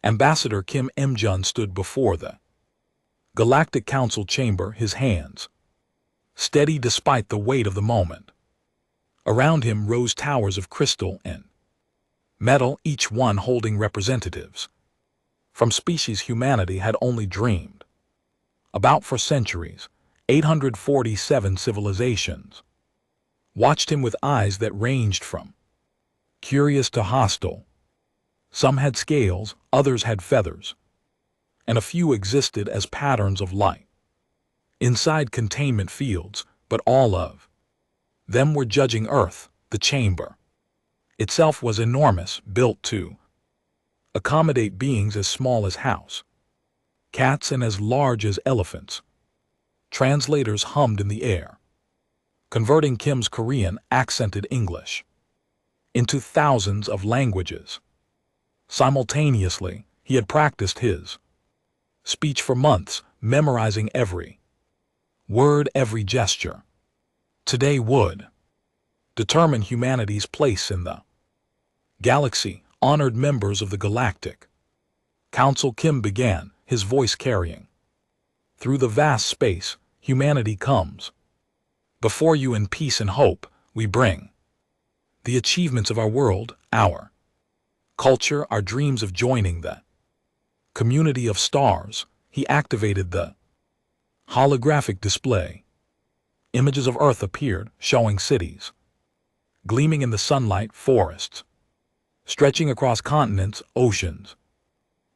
Ambassador Kim Em-jun stood before the Galactic Council chamber, his hands steady despite the weight of the moment. Around him rose towers of crystal and metal, each one holding representatives from species humanity had only dreamed about for centuries. 847 civilizations watched him with eyes that ranged from curious to hostile. Some had scales, others had feathers, and a few existed as patterns of light inside containment fields, but all of them were judging Earth. The chamber itself was enormous, built to accommodate beings as small as house cats and as large as elephants. Translators hummed in the air, converting Kim's Korean accented English into thousands of languages. Simultaneously, he had practiced his speech for months, memorizing every word, every gesture. Today would determine humanity's place in the galaxy. Honored members of the Galactic Council, Kim began, his voice carrying through the vast space. Humanity comes before you in peace and hope. We bring the achievements of our world, our culture, our dreams of joining the community of stars. He activated the holographic display. Images of Earth appeared, showing cities gleaming in the sunlight, forests stretching across continents, oceans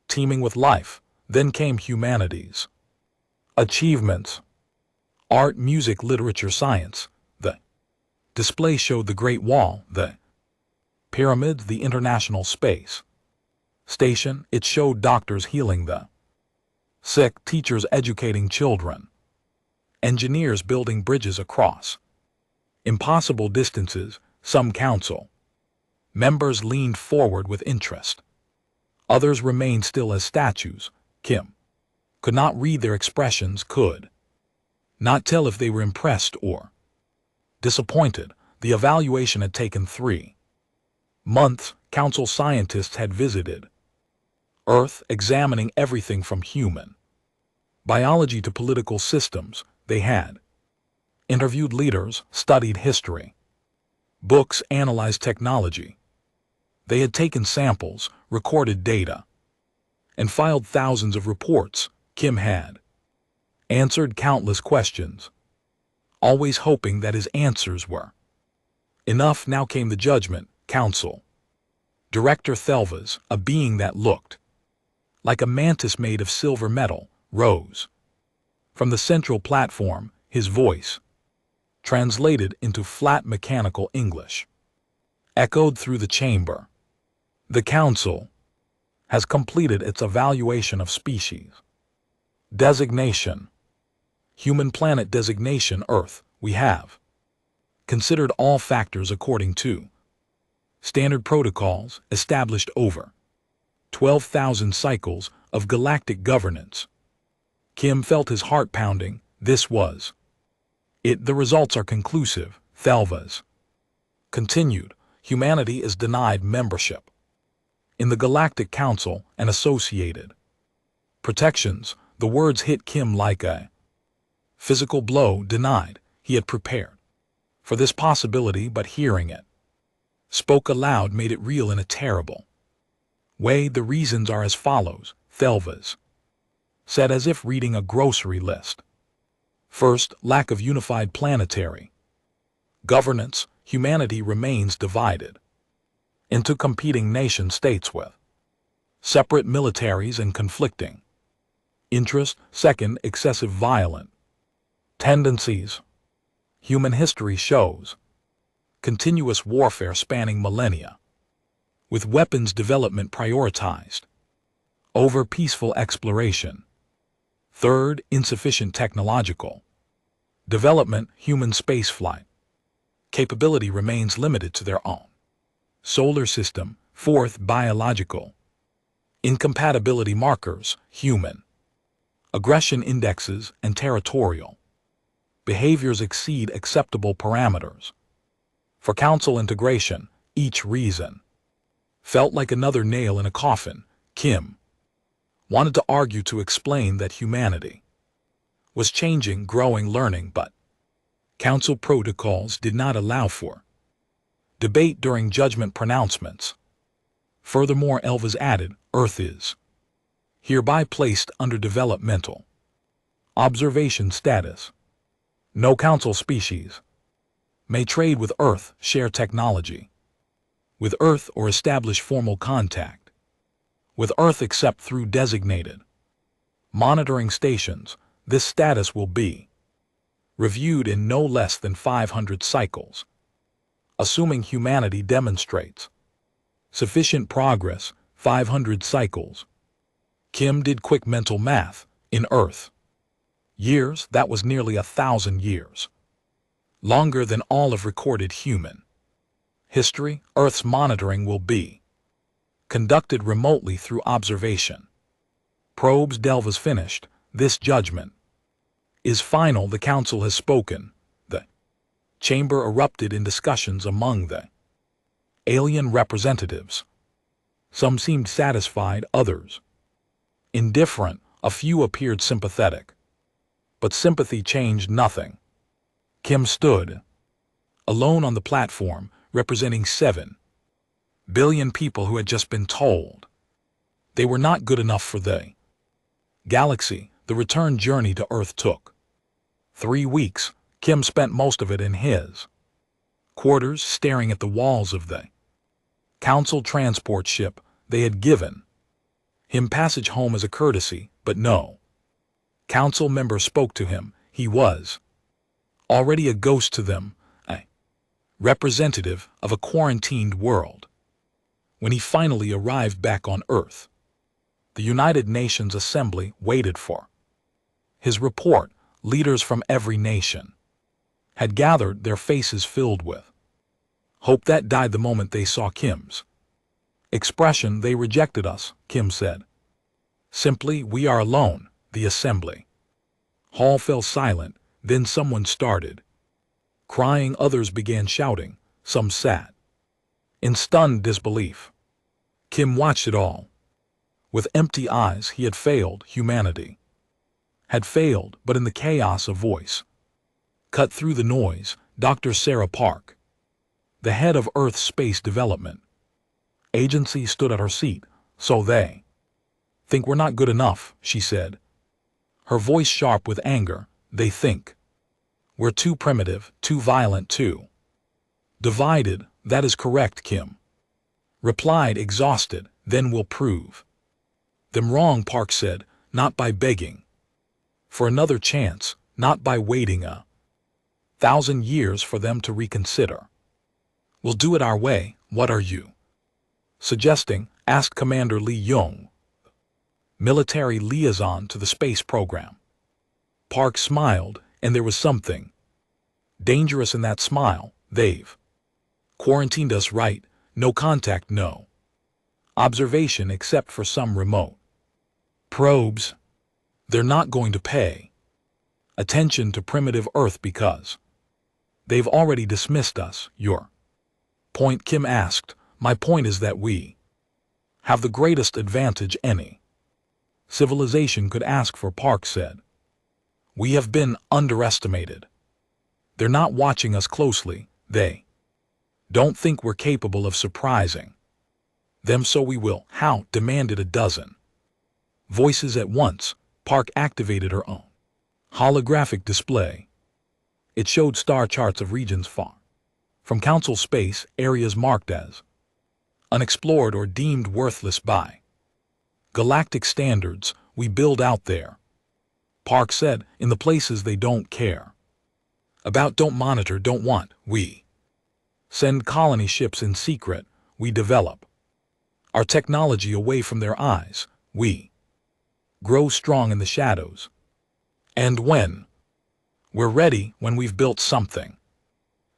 teeming with life. Then came humanity's achievements: art, music, literature, science. The display showed the Great Wall, the pyramids, the International Space Station. It showed doctors healing the sick, teachers educating children, engineers building bridges across impossible distances. Some council members leaned forward with interest. Others remained still as statues. Kim could not read their expressions, could not tell if they were impressed or disappointed. The evaluation had taken 3 months. Council scientists had visited Earth, examining everything from human biology to political systems. They had interviewed leaders, studied history books, analyzed technology. They had taken samples, recorded data, and filed thousands of reports. Kim had answered countless questions, always hoping that his answers were enough. Now came the judgment. Council Director Thelvas, a being that looked like a mantis made of silver metal, rose from the central platform. His voice, translated into flat mechanical English, echoed through the chamber. The Council has completed its evaluation of species designation. Human planet designation Earth. We have considered all factors according to standard protocols established over 12,000 cycles of galactic governance. Kim felt his heart pounding. This was it. The results are conclusive. Thelvas continued. Humanity is denied membership in the Galactic Council and associated protections. The words hit Kim like a physical blow. Denied. He had prepared for this possibility, but hearing it spoke aloud made it real in a terrible way. The reasons are as follows, Thelvas said, as if reading a grocery list. First, lack of unified planetary governance. Humanity remains divided into competing nation-states with separate militaries and conflicting interests. Second, excessive violent tendencies. Human history shows continuous warfare spanning millennia, with weapons development prioritized over peaceful exploration. Third, insufficient technological development. Human spaceflight capability remains limited to their own solar system. Fourth, biological incompatibility markers. Human aggression indexes and territorial behaviors exceed acceptable parameters. For Council integration, each reason felt like another nail in a coffin. Kim wanted to argue to explain that humanity was changing, growing, learning, but council protocols did not allow for debate during judgment pronouncements. Furthermore, Elvas added, Earth is hereby placed under developmental observation status. No council species may trade with Earth, share technology with Earth, or establish formal contact with Earth except through designated monitoring stations. This status will be reviewed in no less than 500 cycles, assuming humanity demonstrates sufficient progress. 500 cycles. Kim did quick mental math. In Earth years, that was nearly 1,000 years. Longer than all of recorded human history. Earth's monitoring will be conducted remotely through observation probes. Delva's finished. This judgment is final. The council has spoken. The chamber erupted in discussions among the alien representatives. Some seemed satisfied, others indifferent. A few appeared sympathetic, but sympathy changed nothing. Kim stood alone on the platform, representing 7 billion people who had just been told they were not good enough for the galaxy. The return journey to Earth took 3 weeks. Kim spent most of it in his quarters, staring at the walls of the council transport ship. They had given him passage home as a courtesy, but no council member spoke to him. He was already a ghost to them, a representative of a quarantined world. When he finally arrived back on Earth, the United Nations Assembly waited for his report. Leaders from every nation had gathered, their faces filled with hope that died the moment they saw Kim's expression. They rejected us, Kim said. Simply, we are alone. The assembly hall fell silent. Then someone started crying. Others began shouting. Some sat in stunned disbelief. Kim watched it all with empty eyes. He had failed. Humanity had failed, but in the chaos a voice cut through the noise. Dr. Sarah Park, the head of Earth Space Development Agency, stood at her seat. So they think we're not good enough, she said, her voice sharp with anger. They think we're too primitive, too violent, too divided. That is correct, Kim replied, exhausted. Then we'll prove them wrong, Park said, not by begging for another chance, not by waiting 1,000 years for them to reconsider. We'll do it our way. What are you suggesting? Asked Commander Lee Young, military liaison to the space program. Park smiled, and there was something dangerous in that smile. They've quarantined us, right? No contact, no observation except for some remote probes. They're not going to pay attention to primitive Earth because they've already dismissed us. Your point? Kim asked. My point is that we have the greatest advantage any civilization could ask for, Park said. We have been underestimated. They're not watching us closely. They don't think we're capable of surprising them, so we will. How? Demanded a dozen voices at once. Park activated her own holographic display. It showed star charts of regions far from council space, areas marked as unexplored or deemed worthless by galactic standards. We build out there, Park said, in the places they don't care about, don't monitor, don't want. We send colony ships in secret. We develop our technology away from their eyes. We grow strong in the shadows. And when we're ready, when we've built something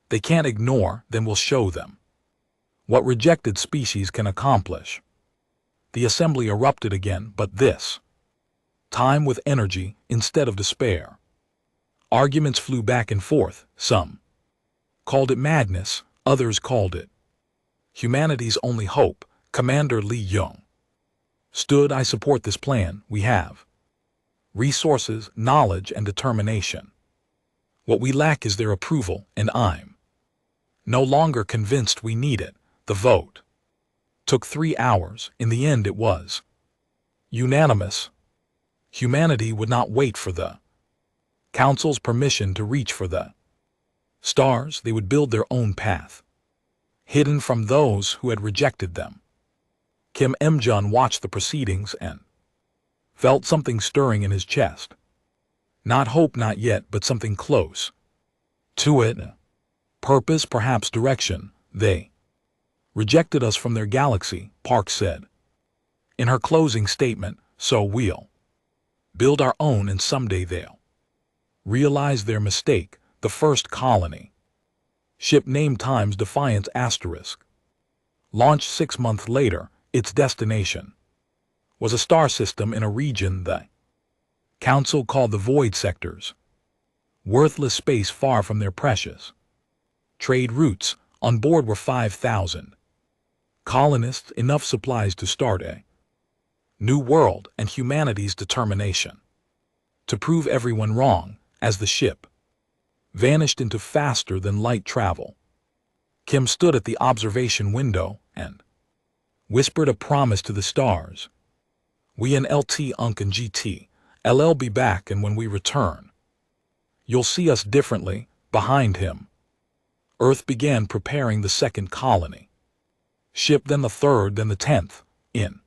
they can't ignore, then we'll show them what rejected species can accomplish. The assembly erupted again, but this time with energy instead of despair. Arguments flew back and forth. Some called it madness, others called it humanity's only hope. Commander Lee Young I support this plan. We have resources, knowledge, and determination. What we lack is their approval, and I'm no longer convinced we need it. The vote took 3 hours. In the end it was unanimous. Humanity would not wait for the Council's permission to reach for the stars. They would build their own path, hidden from those who had rejected them. Kim Emjun watched the proceedings and felt something stirring in his chest. Not hope, not yet, but something close to it. Purpose, perhaps direction. They rejected us from their galaxy, Park said in her closing statement, so we'll build our own, and someday they'll realize their mistake. The first colony ship, named Times Defiance *, launched 6 months later. Its destination was a star system in a region the Council called the Void Sectors, worthless space far from their precious trade routes. On board were 5,000 colonists, enough supplies to start a new world, and humanity's determination to prove everyone wrong. As the ship vanished into faster than light travel, Kim stood at the observation window and whispered a promise to the stars. We and LT Unk and GT LL be back, and when we return, you'll see us differently. Behind him, Earth began preparing the second colony ship, then the third, then the 10th. In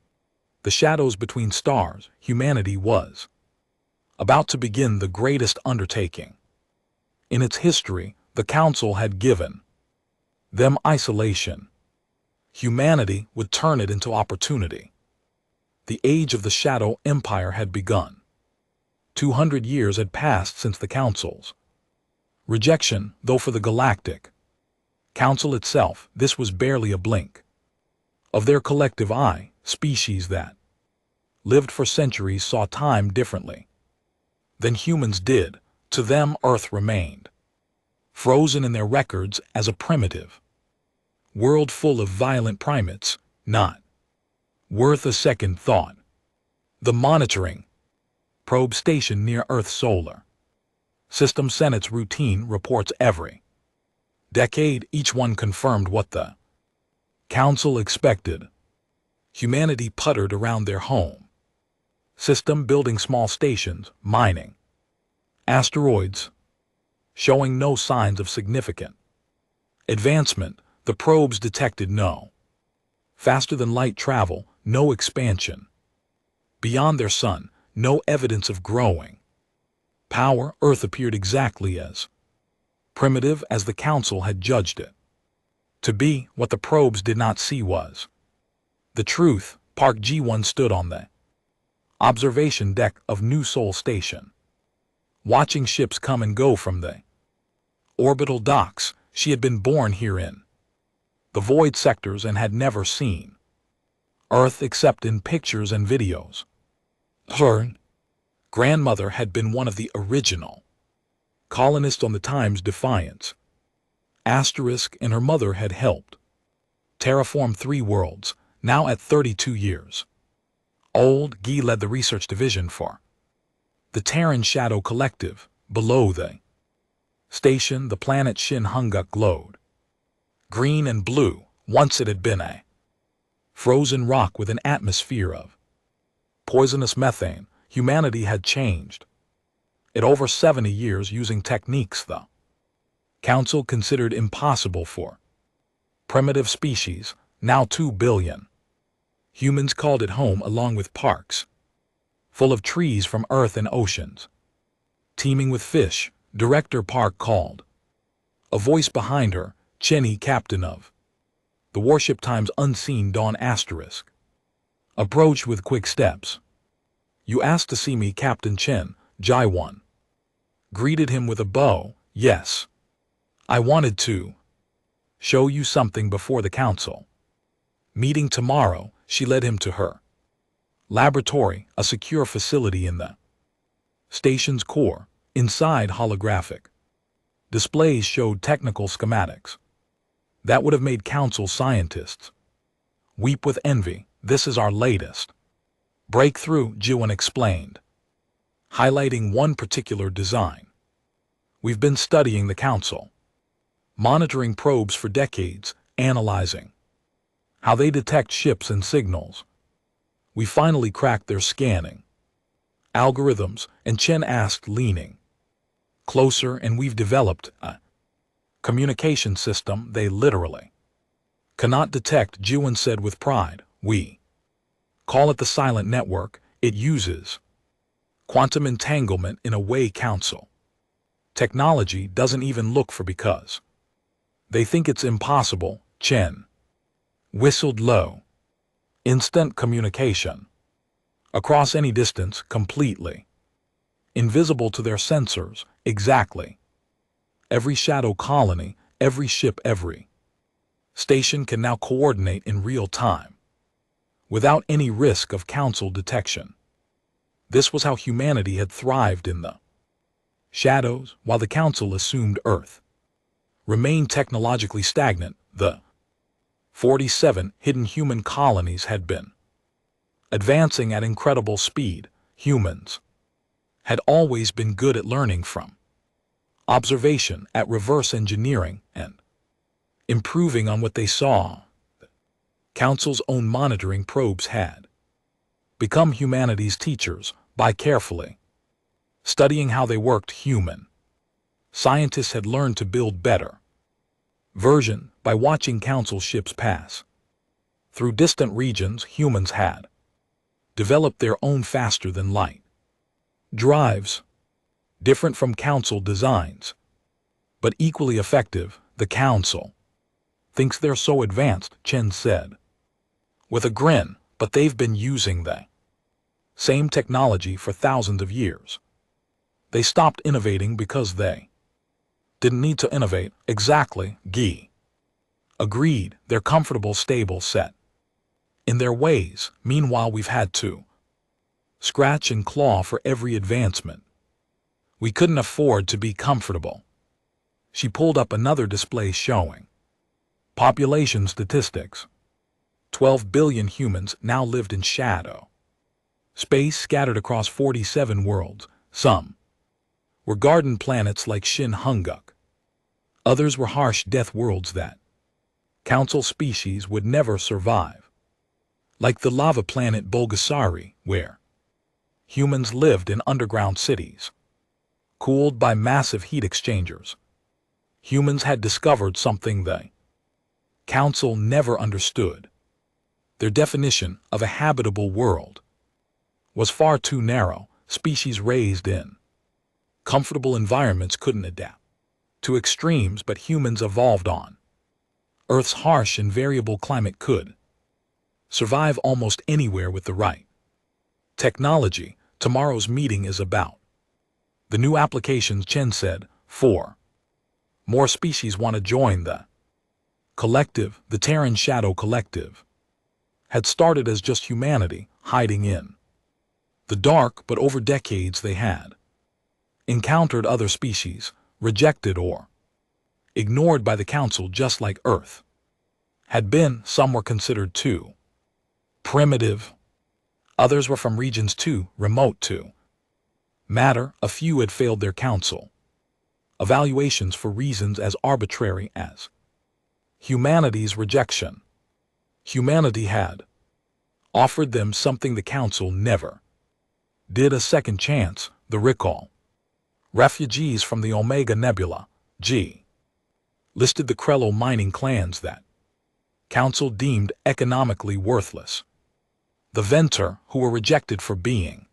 the shadows between stars, humanity was about to begin the greatest undertaking in its history. The Council had given them isolation. Humanity would turn it into opportunity. The age of the Shadow Empire had begun. 200 years had passed since the Council's rejection, though for the Galactic Council itself, this was barely a blink of their collective eye. Species that lived for centuries saw time differently than humans did. To them, Earth remained frozen in their records as a primitive world full of violent primates, not worth a second thought. The monitoring probe station near Earth's solar system sent its routine reports every decade. Each one confirmed what the Council expected. Humanity puttered around their home system, building small stations, mining asteroids, showing no signs of significant advancement. The probes detected no faster than light travel, no expansion beyond their sun, no evidence of growing power. Earth appeared exactly as primitive as the Council had judged it to be. What the probes did not see was the truth. Park Ji-won stood on the observation deck of New Seoul Station, watching ships come and go from the orbital docks. She had been born here in the void sectors and had never seen Earth except in pictures and videos. Her grandmother had been one of the original colonists on the Times Defiance *, and her mother had helped terraform 3 worlds. Now at 32 years old, Gi led the research division for the Terran Shadow Collective. Below the station, the planet Shin Hunguk glowed green and blue. Once it had been a frozen rock with an atmosphere of poisonous methane. Humanity had changed it over 70 years using techniques the Council considered impossible for primitive species. Now 2 billion humans called it home, along with parks full of trees from Earth and oceans teeming with fish. Director Park called a voice behind her. Chenny, captain of the warship Times Unseen Dawn *, approached with quick steps. You asked to see me, Captain Chen. Jai-won greeted him with a bow. Yes, I wanted to show you something before the Council meeting tomorrow. She led him to her laboratory, a secure facility in the station's core. Inside, holographic displays showed technical schematics that would have made Council scientists weep with envy. This is our latest Breakthrough, Jiwon explained, highlighting one particular design. We've been studying the Council, monitoring probes for decades, analyzing how they detect ships and signals. We finally cracked their scanning algorithms, and Chen asked, leaning closer, and we've developed a communication system they literally cannot detect, Jiwon said with pride. We call it the silent network. It uses quantum entanglement in a way Council technology doesn't even look for because they think it's impossible. Chen whistled low. Instant communication across any distance, completely invisible to their sensors. Exactly. Every shadow colony, every ship, every station can now coordinate in real time, without any risk of Council detection. This was how humanity had thrived in the shadows, while the Council assumed Earth remained technologically stagnant. The 47 hidden human colonies had been advancing at incredible speed. Humans had always been good at learning from observation, at reverse engineering, and improving on what they saw. The Council's own monitoring probes had become humanity's teachers by carefully studying how they worked. Human scientists had learned to build better version by watching Council ships pass through distant regions. Humans had developed their own faster-than-light drives, different from Council designs, but equally effective. The Council thinks they're so advanced, Chen said with a grin, but they've been using the same technology for thousands of years. They stopped innovating because they didn't need to innovate. Exactly, Guy agreed. They're comfortable, stable, set in their ways. Meanwhile, we've had to scratch and claw for every advancement. We couldn't afford to be comfortable. She pulled up another display showing population statistics. 12 billion humans now lived in shadow space, scattered across 47 worlds. Some were garden planets like Shin Hunguk. Others were harsh death worlds that Council species would never survive, like the lava planet Bulgasari, where humans lived in underground cities, cooled by massive heat exchangers. Humans had discovered something the Council never understood. Their definition of a habitable world was far too narrow. Species raised in comfortable environments couldn't adapt to extremes, but humans evolved on Earth's harsh and variable climate could survive almost anywhere with the right technology. Tomorrow's meeting is about the new applications, Chen said. 4 more species want to join the collective. The Terran Shadow Collective had started as just humanity hiding in the dark, but over decades they had encountered other species, rejected or ignored by the Council, just like Earth had been. Some were considered too primitive. Others were from regions too remote to matter. A few had failed their Council evaluations for reasons as arbitrary as humanity's rejection. Humanity had offered them something the Council never did: a second chance. The recall refugees from the Omega Nebula, G, listed the Krello mining clans that Council deemed economically worthless. The Ventor, who were rejected for being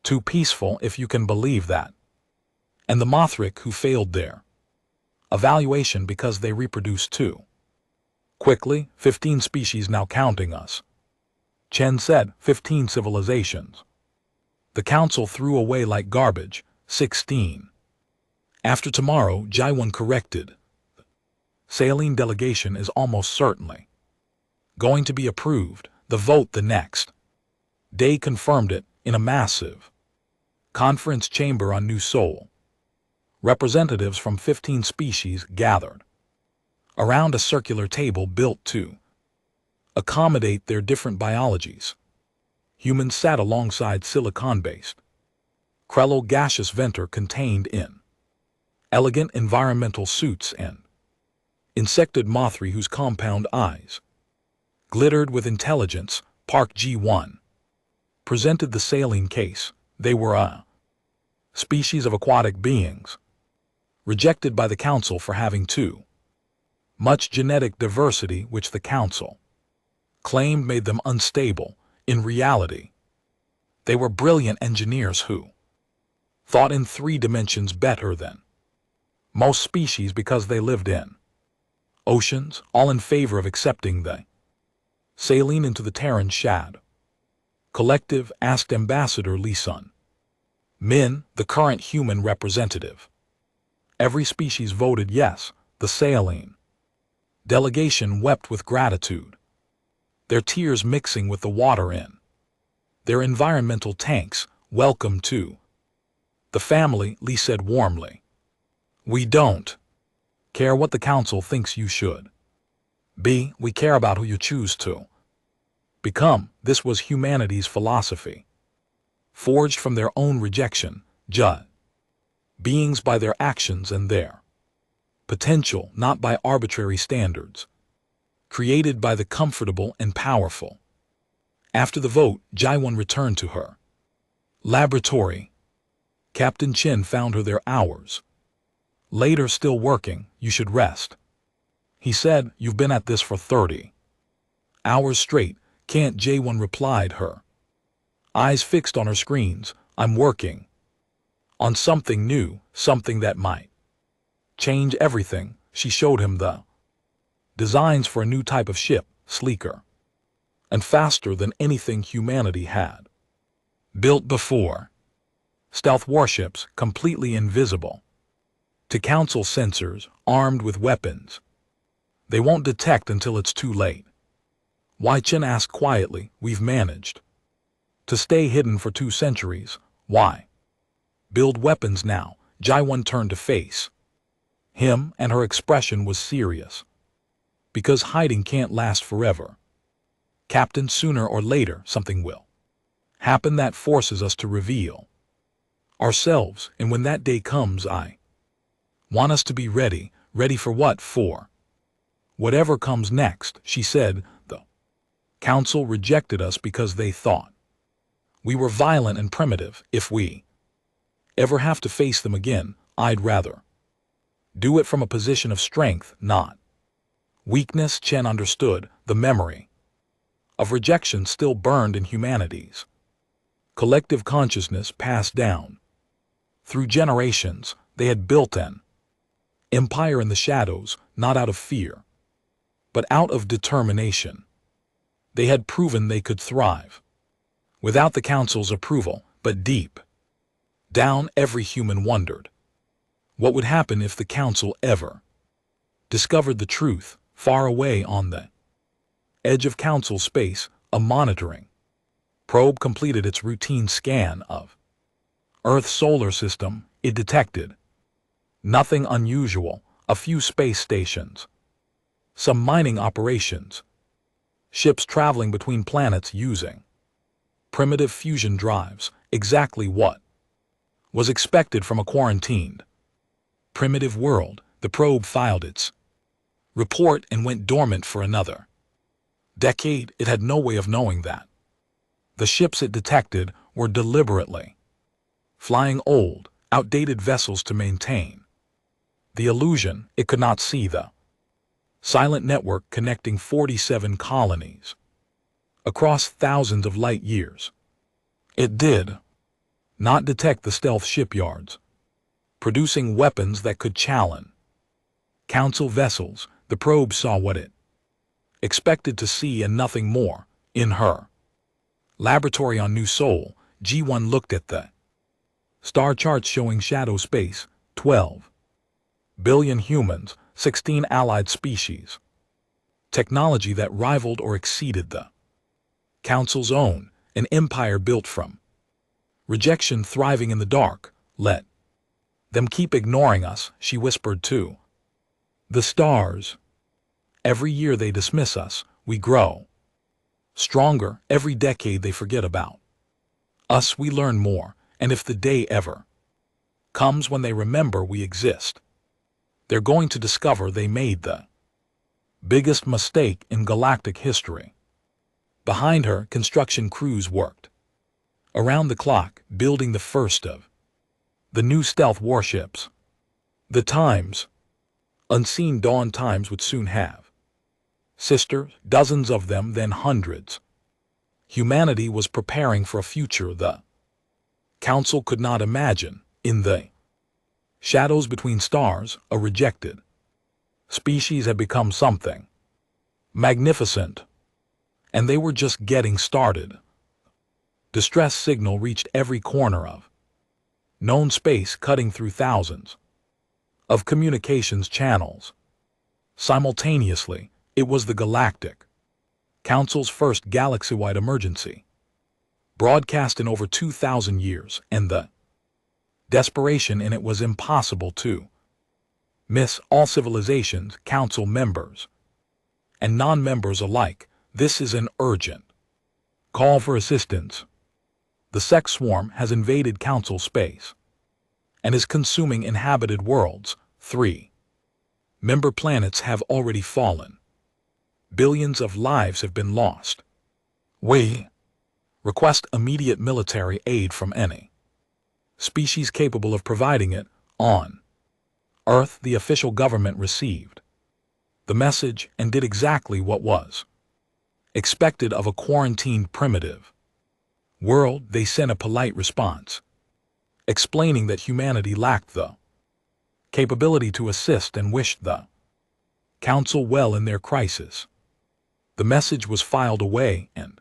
too peaceful, if you can believe that. And the Mothric, who failed their evaluation because they reproduced too quickly. 15 species now, counting us, Chen said. 15 civilizations the Council threw away like garbage. 16. After tomorrow, Jiwon corrected. The saline delegation is almost certainly going to be approved. The vote the next day confirmed it in a massive conference chamber on New Seoul. Representatives from 15 species gathered around a circular table built to accommodate their different biologies. Humans sat alongside silicon-based, Krello gaseous venter contained in elegant environmental suits and insected Mothri whose compound eyes glittered with intelligence. Park G1 presented the saline case. They were a species of aquatic beings, rejected by the Council for having too much genetic diversity, which the Council claimed made them unstable. In reality, they were brilliant engineers who thought in 3 dimensions better than most species because they lived in oceans, all in favor of accepting the saline into the Terran Shad Collective, asked Ambassador Lee Sun Min, the current human representative. Every species voted yes. The saline delegation wept with gratitude, their tears mixing with the water in their environmental tanks. Welcome to the family, Lee said warmly. We don't care what the Council thinks you should be. We care about who you choose to become. This was humanity's philosophy, forged from their own rejection. Judge beings by their actions and their potential, not by arbitrary standards created by the comfortable and powerful. After the vote, Jaiwan returned to her laboratory. Captain Chen found her there hours later, still working. You should rest, he said. You've been at this for 30 hours straight. Can't, Jaiwan replied, her eyes fixed on her screens. I'm working on something new, something that might change everything. She showed him the designs for a new type of ship, sleeker and faster than anything humanity had built before. Stealth warships, completely invisible to Council sensors, armed with weapons they won't detect until it's too late. Wai Chen asked quietly. We've managed to stay hidden for 2 centuries. Why build weapons now? Jaiwan turned to face him, and her expression was serious. Because hiding can't last forever, Captain. Sooner or later, something will happen that forces us to reveal ourselves, and when that day comes, I want us to be ready. Ready for what? For whatever comes next, she said. The Council rejected us because they thought we were violent and primitive. If we ever have to face them again, I'd rather do it from a position of strength, not weakness. Chen understood. The memory of rejection still burned in humanity's collective consciousness, passed down through generations. They had built an empire in the shadows, not out of fear, but out of determination. They had proven they could thrive without the Council's approval, but deep down, every human wondered what would happen if the Council ever discovered the truth. Far away on the edge of Council space, a monitoring probe completed its routine scan of Earth's solar system. It detected nothing unusual. A few space stations, some mining operations, ships traveling between planets using primitive fusion drives. Exactly what was expected from a quarantined primitive world. The probe filed its report and went dormant for another decade. It had no way of knowing that the ships it detected were deliberately flying old, outdated vessels to maintain the illusion. It could not see the silent network connecting 47 colonies across thousands of light years. It did not detect the stealth shipyards producing weapons that could challenge Council vessels. The probe saw what it expected to see and nothing more. In her laboratory on New Sol, G1 looked at the star charts showing shadow space. 12 billion humans, 16 allied species, technology that rivaled or exceeded the Council's own, an empire built from rejection, thriving in the dark. Let them keep ignoring us, she whispered to the stars. Every year they dismiss us, we grow Stronger every decade they forget about. Us, we learn more, and if the day ever comes when they remember we exist, they're going to discover they made the biggest mistake in galactic history. Behind her, construction crews worked around the clock, building the first of the new stealth warships. The times, unseen dawn times, would soon have sisters, dozens of them, then hundreds. Humanity was preparing for a future the Council could not imagine. In the shadows between stars, a rejected species had become something magnificent, and they were just getting started. Distress signal reached every corner of known space, cutting through thousands of communications channels. Simultaneously, it was the Galactic Council's first galaxy-wide emergency, broadcast in over 2,000 years, and the desperation in it was impossible to miss. All civilizations, Council members, and non-members alike, this is an urgent call for assistance. The sex swarm has invaded Council space and is consuming inhabited worlds. 3 member planets have already fallen. Billions of lives have been lost. We request immediate military aid from any species capable of providing it. On Earth, the official government received the message and did exactly what was expected of a quarantined primitive world. They sent a polite response, explaining that humanity lacked the capability to assist and wished the Council well in their crisis. The message was filed away and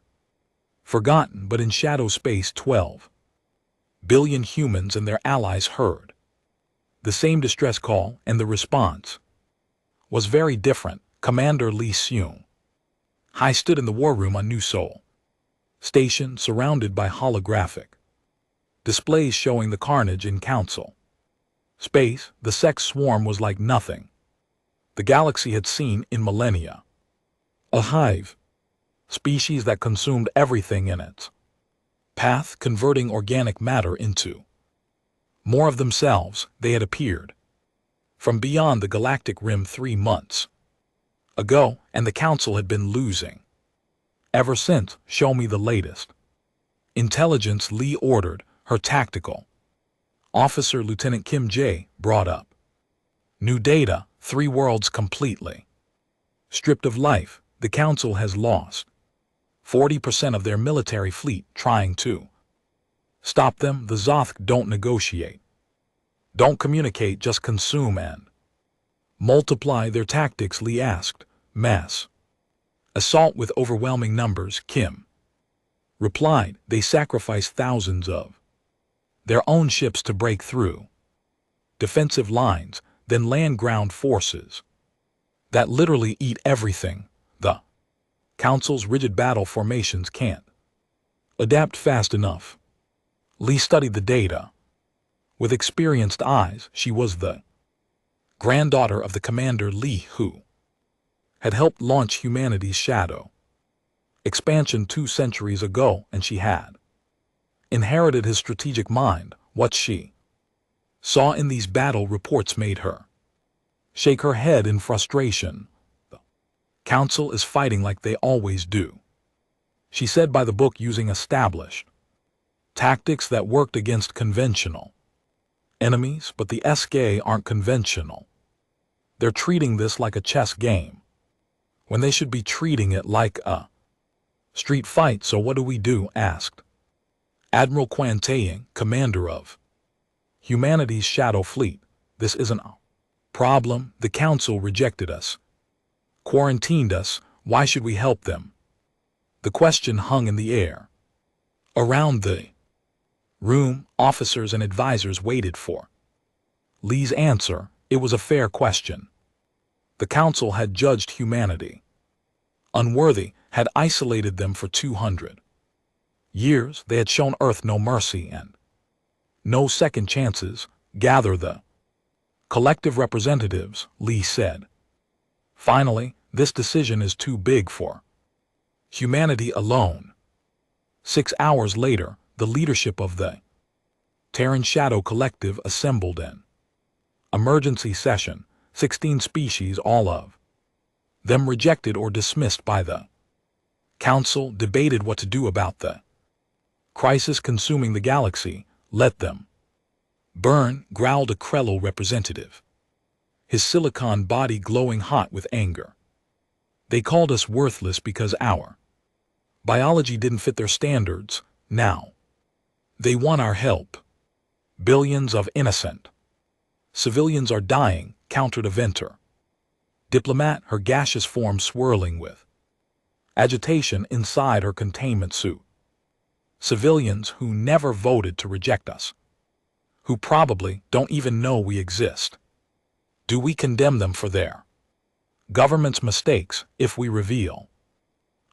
forgotten, but in shadow space 12 billion humans and their allies heard the same distress call, and the response was very different. Commander Lee Seung Hai stood in the war room on New Seoul Station, surrounded by holographic displays showing the carnage in Council space. The sex swarm was like nothing the galaxy had seen in millennia. A hive species that consumed everything in its path, converting organic matter into more of themselves. They had appeared from beyond the galactic rim 3 months ago, and the Council had been losing ever since. Show me the latest intelligence, Lee ordered. Her tactical officer, Lieutenant Kim Jae, brought up new data. 3 worlds completely stripped of life. The Council has lost 40% of their military fleet trying to stop them. The Zoth don't negotiate, don't communicate, just consume and multiply their tactics. Lee asked. Mass assault with overwhelming numbers, Kim replied. They sacrifice thousands of their own ships to break through defensive lines, then land ground forces that literally eat everything. The Council's rigid battle formations can't adapt fast enough. Lee studied the data with experienced eyes. She was the granddaughter of the Commander Lee, who had helped launch humanity's shadow expansion 2 centuries ago, and she had inherited his strategic mind. What she saw in these battle reports made her shake her head in frustration. The Council is fighting like they always do, she said, by the book, using established tactics that worked against conventional enemies, but the SK aren't conventional. They're treating this like a chess game when they should be treating it like a street fight. So what do we do? Asked Admiral Quan Taeying, commander of humanity's Shadow Fleet. This isn't a problem. The Council rejected us, quarantined us. Why should we help them? The question hung in the air. Around the room, officers and advisors waited for Lee's answer. It was a fair question. The Council had judged humanity unworthy, had isolated them for 200 years. They had shown Earth no mercy and no second chances. Gather the collective representatives, Lee said. Finally, this decision is too big for Humanity alone. 6 hours later, the leadership of the Terran Shadow Collective assembled in emergency session. 16 species, all of them rejected or dismissed by the Council, debated what to do about the crisis consuming the galaxy. Let them burn, growled a Krello representative, his silicon body glowing hot with anger. They called us worthless because our biology didn't fit their standards. Now they want our help. Billions of innocent civilians are dying, countered a Venter diplomat, her gaseous form swirling with agitation inside her containment suit. Civilians who never voted to reject us, who probably don't even know we exist. Do we condemn them for their government's mistakes? If we reveal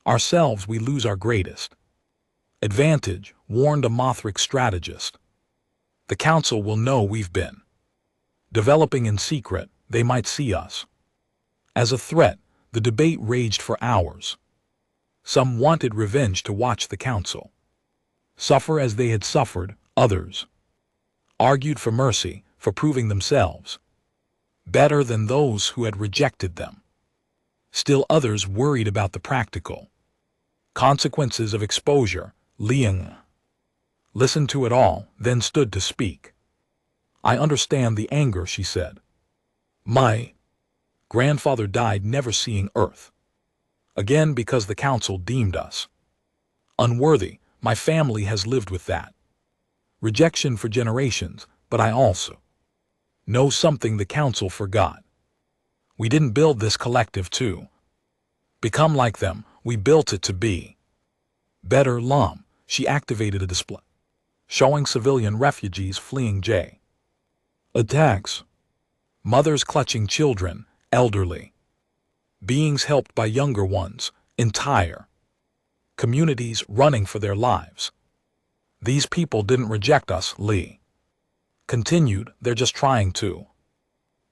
ourselves, we lose our greatest advantage, warned a Mothric strategist. The Council will know we've been developing in secret. They might see us as a threat. The debate raged for hours. Some wanted revenge to watch the Council suffer as they had suffered. Others argued for mercy, for proving themselves better than those who had rejected them. Still others worried about the practical consequences of exposure. Liang listened to it all, then stood to speak. I understand the anger, she said. My grandfather died never seeing Earth again because the Council deemed us unworthy. My family has lived with that rejection for generations, but I also know something the Council forgot. We didn't build this collective to become like them. We built it to be better. Lam, she activated a display showing civilian refugees fleeing J attacks. Mothers clutching children, elderly beings helped by younger ones, entire communities running for their lives. These people didn't reject us, Lee continued. They're just trying to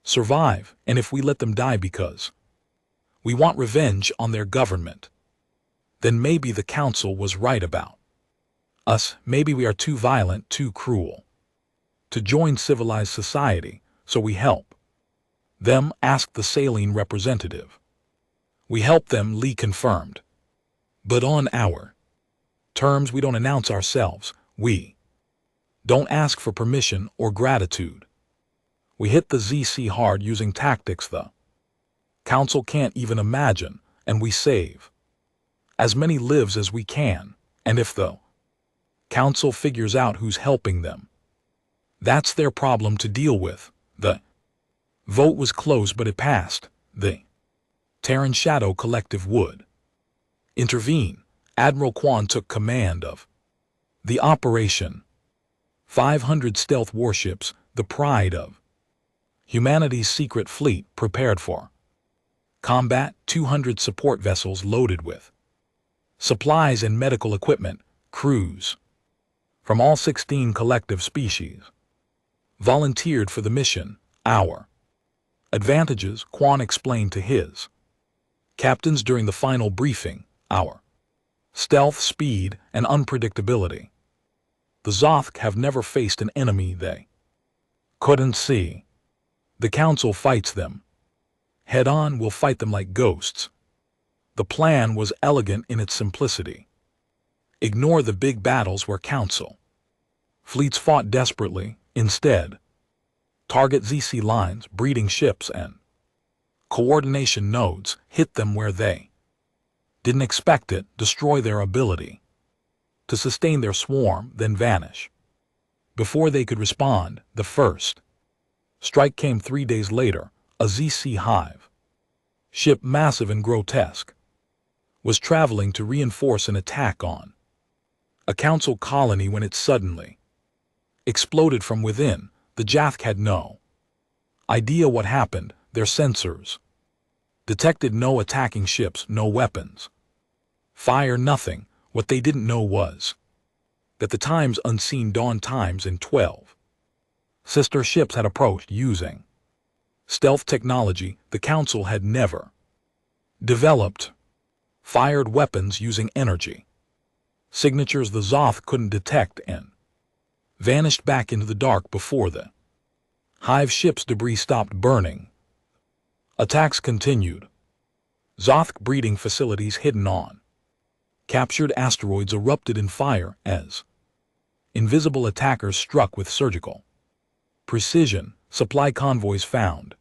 survive, and if we let them die because we want revenge on their government, then maybe the Council was right about us. Maybe we are too violent, too cruel to join civilized society, so we help them, asked the saline representative. We help them, Lee confirmed. But on our terms. We don't announce ourselves. We don't ask for permission or gratitude. We hit the ZC hard using tactics the Council can't even imagine, and we save as many lives as we can. And if the Council figures out who's helping them, that's their problem to deal with. The vote was close, but it passed. The Terran Shadow Collective would intervene. Admiral Quan took command of the operation. 500 stealth warships, the pride of humanity's secret fleet, prepared for combat. 200 support vessels loaded with supplies and medical equipment. Crews from all 16 collective species volunteered for the mission. Our advantages, Quan explained to his captains during the final briefing. Our stealth, speed, and unpredictability. The Zoth have never faced an enemy they couldn't see. The Council fights them head-on. We'll fight them like ghosts. The plan was elegant in its simplicity. Ignore the big battles where Council fleets fought desperately. Instead, target ZC lines, breeding ships, and coordination nodes. Hit them where they didn't expect it, destroy their ability to sustain their swarm, then vanish before they could respond. The first strike came 3 days later. A ZC hive ship, massive and grotesque, was traveling to reinforce an attack on a Council colony when it suddenly exploded from within. The Jathk had no idea what happened. Their sensors detected no attacking ships, no weapons, fire, nothing. What they didn't know was that the times unseen dawn times in 12 sister ships had approached using stealth technology the Council had never developed. fired weapons using energy, signatures the Zoth couldn't detect, and vanished back into the dark before the Hive ship's debris stopped burning. Attacks continued. Zoth breeding facilities hidden on captured asteroids erupted in fire as invisible attackers struck with surgical precision. Supply convoys found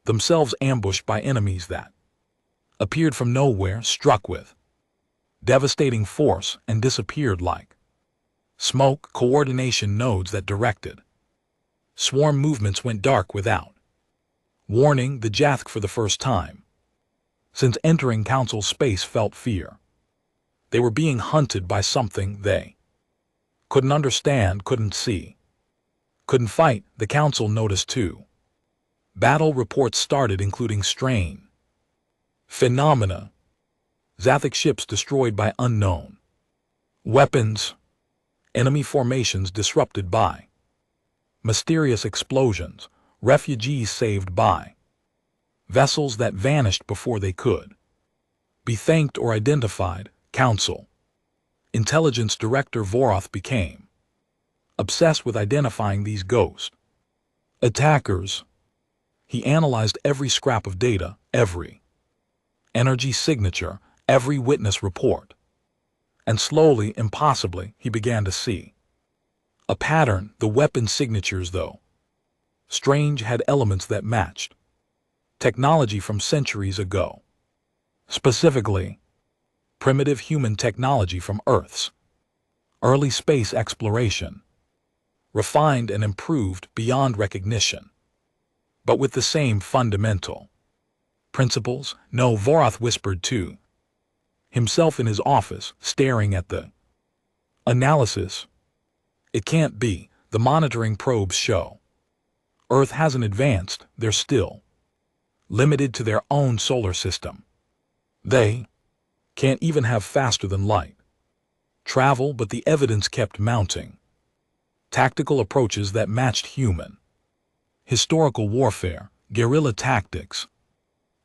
themselves ambushed by enemies that appeared from nowhere, struck with devastating force, and disappeared like smoke. Coordination nodes that directed swarm movements went dark without warning. The Jathk, for the first time since entering Council space, felt fear. They were being hunted by something they couldn't understand, couldn't see, couldn't fight. The Council noticed too. Battle reports started, including strain phenomena, Zathik ships destroyed by unknown weapons, enemy formations disrupted by mysterious explosions, refugees saved by vessels that vanished before they could be thanked or identified. Council Intelligence Director Voroth became obsessed with identifying these ghost attackers. He analyzed every scrap of data, every energy signature, every witness report. And slowly, impossibly, he began to see a pattern. The weapon signatures, though strange, had elements that matched technology from centuries ago. Specifically, primitive human technology from Earth's early space exploration, refined and improved beyond recognition, but with the same fundamental principles. No, Voroth whispered to himself in his office, staring at the analysis. It can't be. The monitoring probes show Earth hasn't advanced. They're still limited to their own solar system. They can't even have faster than light travel, but the evidence kept mounting. Tactical approaches that matched human historical warfare, guerrilla tactics,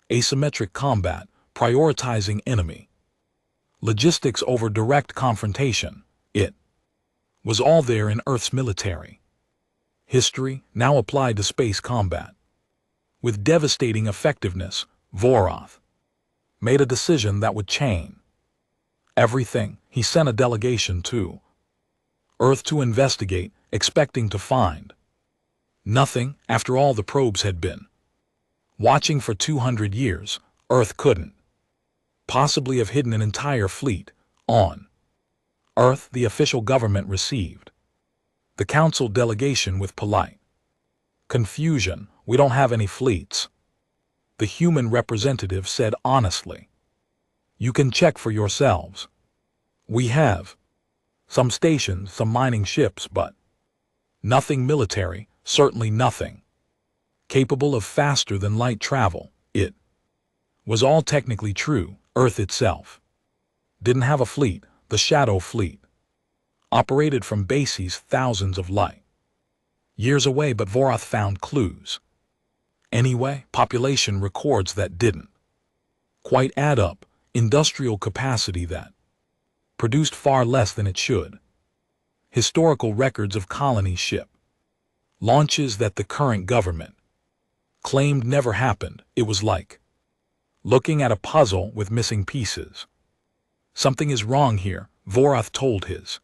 asymmetric combat, prioritizing enemy logistics over direct confrontation. It was all there in Earth's military history, now applied to space combat. With devastating effectiveness, Voroth made a decision that would change everything. He sent a delegation to Earth to investigate, expecting to find nothing. After all, the probes had been watching for 200 years. Earth couldn't possibly have hidden an entire fleet on Earth. The official government received the Council delegation with polite confusion. We don't have any fleets, the human representative said honestly. You can check for yourselves. We have some stations, some mining ships, but nothing military, certainly nothing capable of faster than light travel. It was all technically true. Earth itself didn't have a fleet. The Shadow Fleet operated from bases thousands of light years away, but Voroth found clues. Anyway, population records that didn't quite add up. Industrial capacity that produced far less than it should. Historical records of colony ship launches that the current government claimed never happened. It was like looking at a puzzle with missing pieces. Something is wrong here, Voroth told his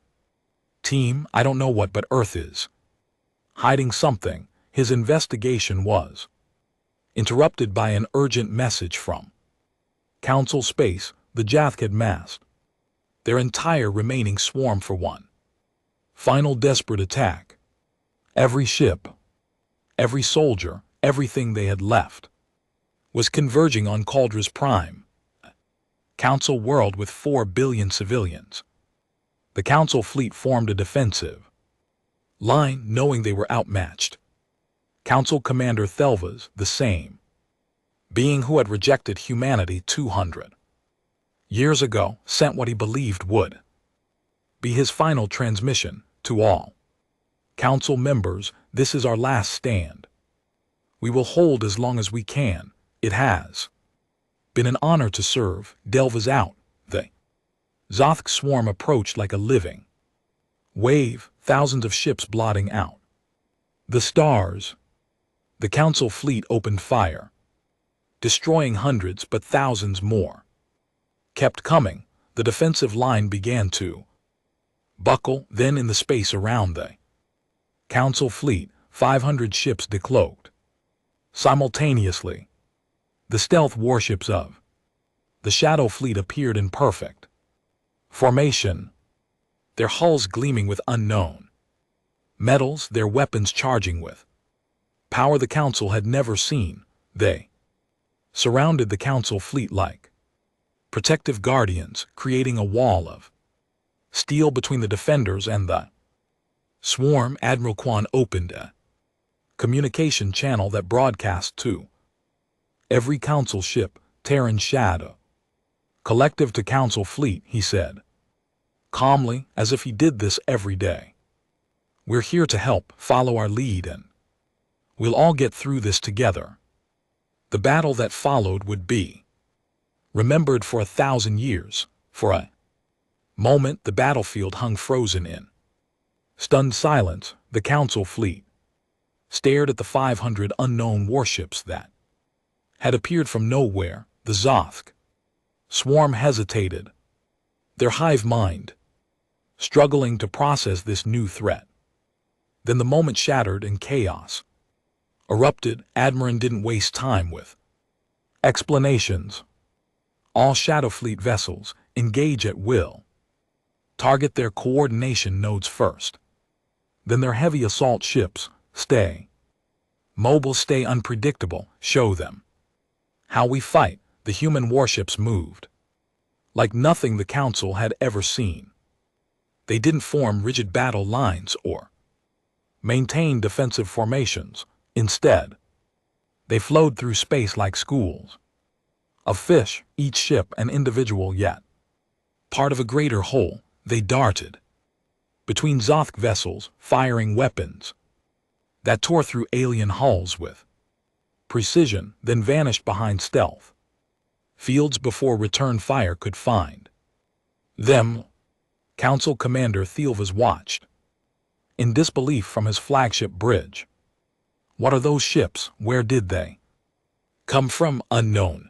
team. I don't know what, but Earth is hiding something. His investigation was interrupted by an urgent message from Council space. The Jathk had massed their entire remaining swarm for one final desperate attack. Every ship, every soldier, everything they had left was converging on Caldra's prime Council world with 4 billion civilians. The Council fleet formed a defensive line, knowing they were outmatched. Council Commander Thelvas, the same being who had rejected humanity 200 years ago, sent what he believed would be his final transmission to all Council members. This is our last stand. We will hold as long as we can. It has Been an honor to serve. Delve is out. The Zoth swarm approached like a living wave, thousands of ships blotting out the stars. The Council fleet opened fire, destroying hundreds but thousands more kept coming. The defensive line began to buckle. Then in the space around the Council fleet, 500 ships decloaked simultaneously. The stealth warships of the Shadow Fleet appeared in perfect formation, their hulls gleaming with unknown metals, their weapons charging with power the Council had never seen. They surrounded the Council fleet like protective guardians, creating a wall of steel between the defenders and the swarm. Admiral Quan opened a communication channel that broadcast to every Council ship, Terran Shadow collective to Council fleet, he said, calmly, as if he did this every day. We're here to help. Follow our lead and we'll all get through this together. The battle that followed would be remembered for 1,000 years. For a moment, the battlefield hung frozen in stunned silence. The Council fleet stared at the 500 unknown warships that had appeared from nowhere. The Zoth swarm hesitated, their hive mind struggling to process this new threat. Then the moment shattered and chaos erupted. Admiral didn't waste time with explanations. All Shadow Fleet vessels engage at will. Target their coordination nodes first. Then their heavy assault ships stay mobile, stay unpredictable. Show them how we fight. The human warships moved like nothing the Council had ever seen. They didn't form rigid battle lines or maintain defensive formations. Instead, they flowed through space like schools of fish, each ship an individual yet part of a greater whole. They darted between Zoth vessels, firing weapons that tore through alien hulls with precision, then vanished behind stealth fields before return fire could find them. Council Commander Thielvas watched in disbelief from his flagship bridge. What are those ships? Where did they come from? Unknown.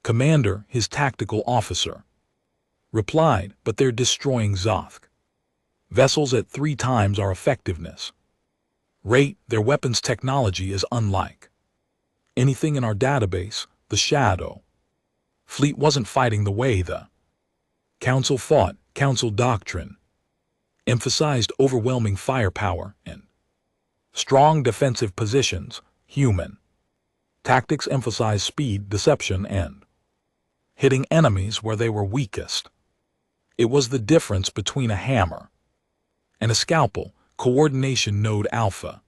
Commander, his tactical officer, replied, but they're destroying Zoth vessels at 3 times our effectiveness rate. Their weapons technology is unlike anything in our database. The Shadow Fleet wasn't fighting the way the Council fought. Council doctrine emphasized overwhelming firepower and strong defensive positions. Human tactics emphasized speed, deception, and hitting enemies where they were weakest. It was the difference between a hammer and a scalpel. Coordination node Alpha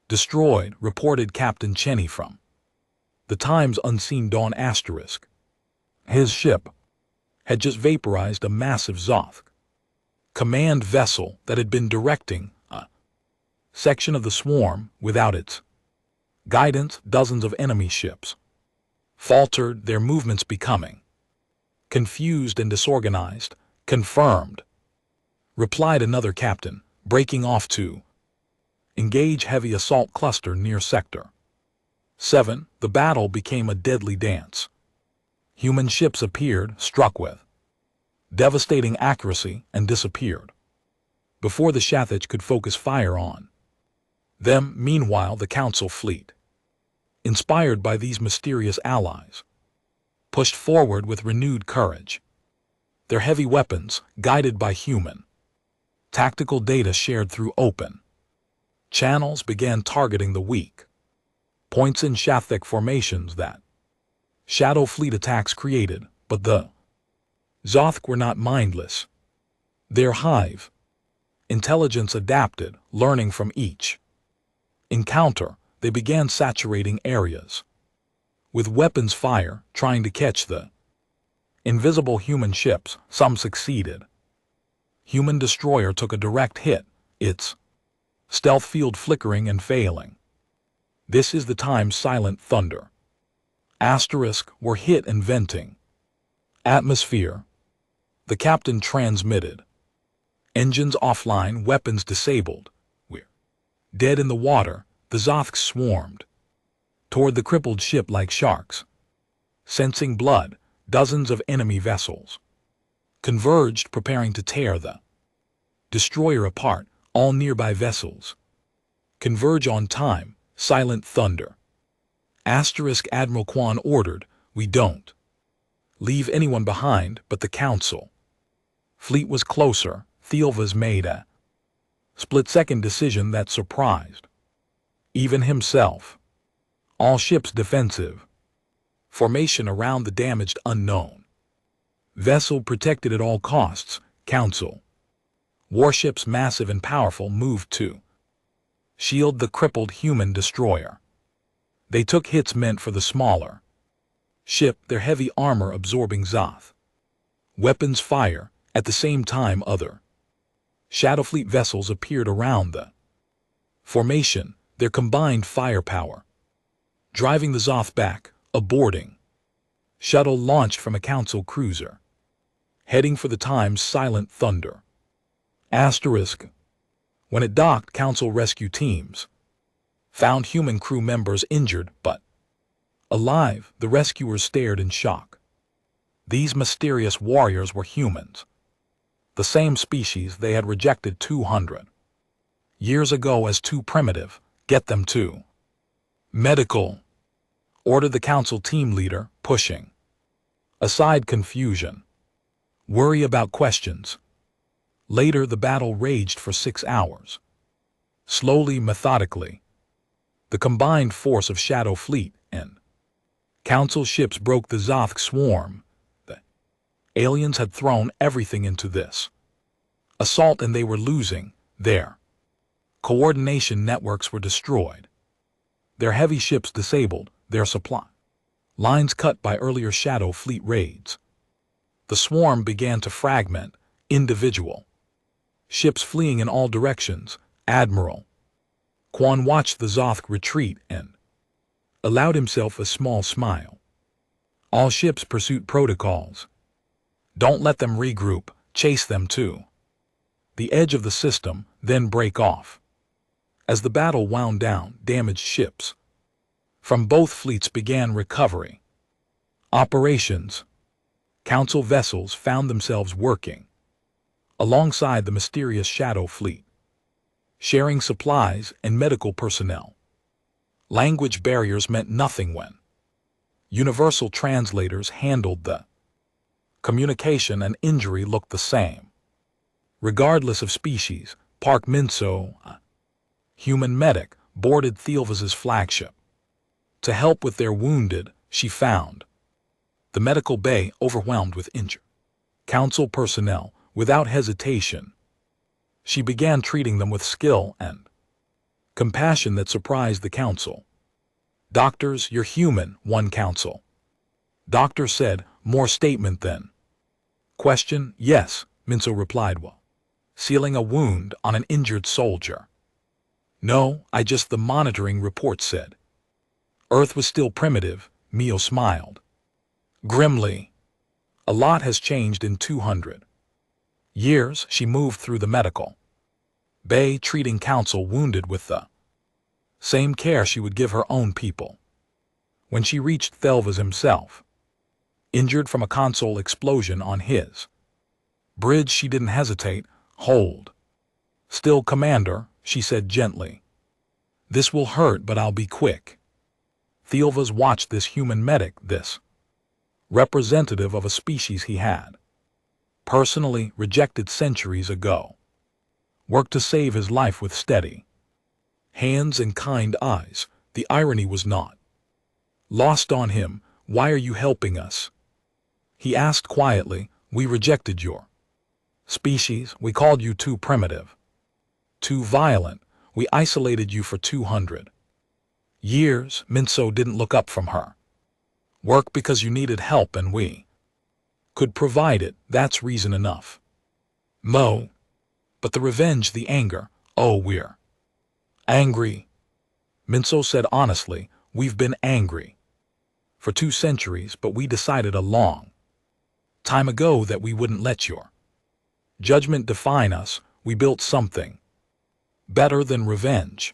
destroyed, reported Captain Cheney from the Times Unseen Dawn *. His ship had just vaporized a massive Zoth command vessel that had been directing a section of the swarm. Without its guidance, dozens of enemy ships faltered, their movements becoming confused and disorganized. Confirmed, replied another captain, breaking off to engage heavy assault cluster near Sector 7. The battle became a deadly dance. Human ships appeared, struck with devastating accuracy, and disappeared before the Shathich could focus fire on them. Meanwhile, the Council fleet, inspired by these mysterious allies, pushed forward with renewed courage. Their heavy weapons, guided by human tactical data shared through open channels, began targeting the weak points in Shathich formations that Shadow Fleet attacks created. But the Zoth were not mindless. Their hive intelligence adapted, learning from each encounter. They began saturating areas with weapons fire, trying to catch the invisible human ships. Some succeeded. Human destroyer took a direct hit, its stealth field flickering and failing. This is the Time's silent thunder. Asterisk were hit and venting. Atmosphere. The captain transmitted. Engines offline, weapons disabled. We're dead in the water. The Zoths swarmed toward the crippled ship like sharks. Sensing blood, dozens of enemy vessels converged, preparing to tear the destroyer apart. All nearby vessels converge on time. Silent thunder. Asterisk Admiral Quan ordered, we don't leave anyone behind but the council. Fleet was closer. Thielva's made a split-second decision that surprised even himself. All ships defensive. Formation around the damaged unknown vessel protected at all costs. Council warships, massive and powerful, moved to shield the crippled human destroyer. They took hits meant for the smaller ship, their heavy armor absorbing Zoth weapons fire. At the same time, other Shadowfleet vessels appeared around the formation, their combined firepower driving the Zoth back. A boarding shuttle launched from a council cruiser, heading for the Time's silent thunder. Asterisk. When it docked, council rescue teams found human crew members injured but alive. The rescuers stared in shock. These mysterious warriors were humans, the same species they had rejected 200 years ago as too primitive. Get them to medical, ordered the council team leader, pushing aside confusion, worry about questions. Later, the battle raged for 6 hours. Slowly, methodically, the combined force of Shadow Fleet and council ships broke the Zoth swarm. The aliens had thrown everything into this assault, and they were losing. Their coordination networks were destroyed, their heavy ships disabled, their supply lines cut by earlier Shadow Fleet raids. The swarm began to fragment, individual ships fleeing in all directions. Admiral Quan watched the Zoth retreat and allowed himself a small smile. All ships pursuit protocols. Don't let them regroup, chase them to the edge of the system, then break off. As the battle wound down, damaged ships from both fleets began recovery operations. Council vessels found themselves working alongside the mysterious Shadow Fleet, sharing supplies and medical personnel. Language barriers meant nothing when universal translators handled the communication, and injury looked the same, regardless of species. Park Minso, a human medic, boarded Thielva's flagship to help with their wounded. She found the medical bay overwhelmed with injured council personnel. Without hesitation, she began treating them with skill and compassion that surprised the council. Doctors, you're human, one council doctor said, more statement than question. Yes, Minso replied while sealing a wound on an injured soldier. No, I just, the monitoring report said Earth was still primitive. Mio smiled grimly. A lot has changed in 200 years. She moved through the medical bay, treating council wounded with the same care she would give her own people. When she reached Thielva's himself, injured from a console explosion on his bridge, she didn't hesitate. Hold still, Commander, she said gently. This will hurt, but I'll be quick. Thielva's watched this human medic, this representative of a species he had personally rejected centuries ago, worked to save his life with steady hands and kind eyes. The irony was not lost on him. Why are you helping us? He asked quietly. We rejected your species. We called you too primitive, too violent. We isolated you for 200 years. Minso didn't look up from her work because you needed help and we could provide it. That's reason enough. Mo. But the revenge, the anger. Oh, we're angry. Minso said honestly. We've been angry For 2 centuries, but we decided a long time ago that we wouldn't let your judgment define us. We built something better than revenge.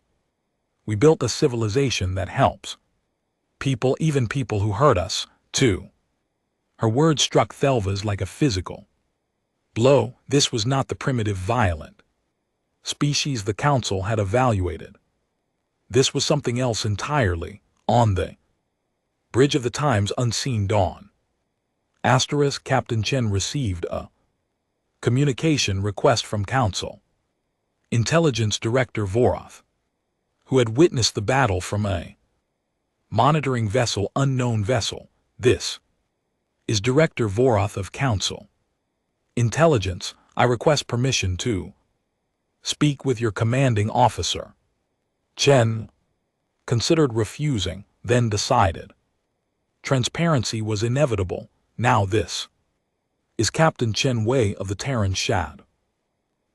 We built a civilization that helps people, even people who hurt us, too. Her words struck Thelva's like a physical blow. This was not the primitive, violent species the council had evaluated. This was something else entirely. On the bridge of the time's unseen dawn, Captain Chen received a communication request from Council Intelligence Director Voroth, who had witnessed the battle from a monitoring vessel. Unknown vessel. This is Director Voroth of Council Intelligence. I request permission to speak with your commanding officer. Chen considered refusing, then decided. Transparency was inevitable. Now this is Captain Chen Wei of the Terran Shad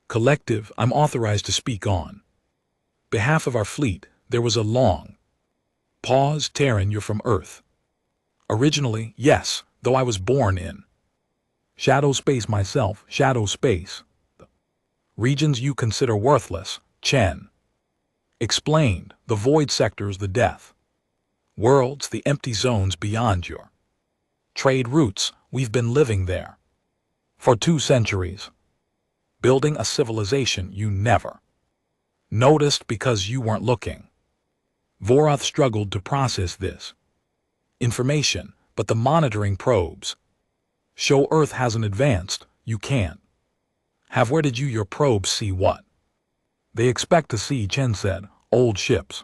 Collective. I'm authorized to speak on behalf of our fleet. There was a long pause. Terran, you're from Earth. Originally, yes, though I was born in shadow space myself. Shadow space. The regions you consider worthless, Chen explained. The void sectors, the death worlds, the empty zones beyond your trade routes. We've been living there for 2 centuries, building a civilization you never noticed because you weren't looking. Voroth struggled to process this information, but the monitoring probes show Earth hasn't advanced. You can't have. Where did your probes see what they expect to see? Chen said. Old ships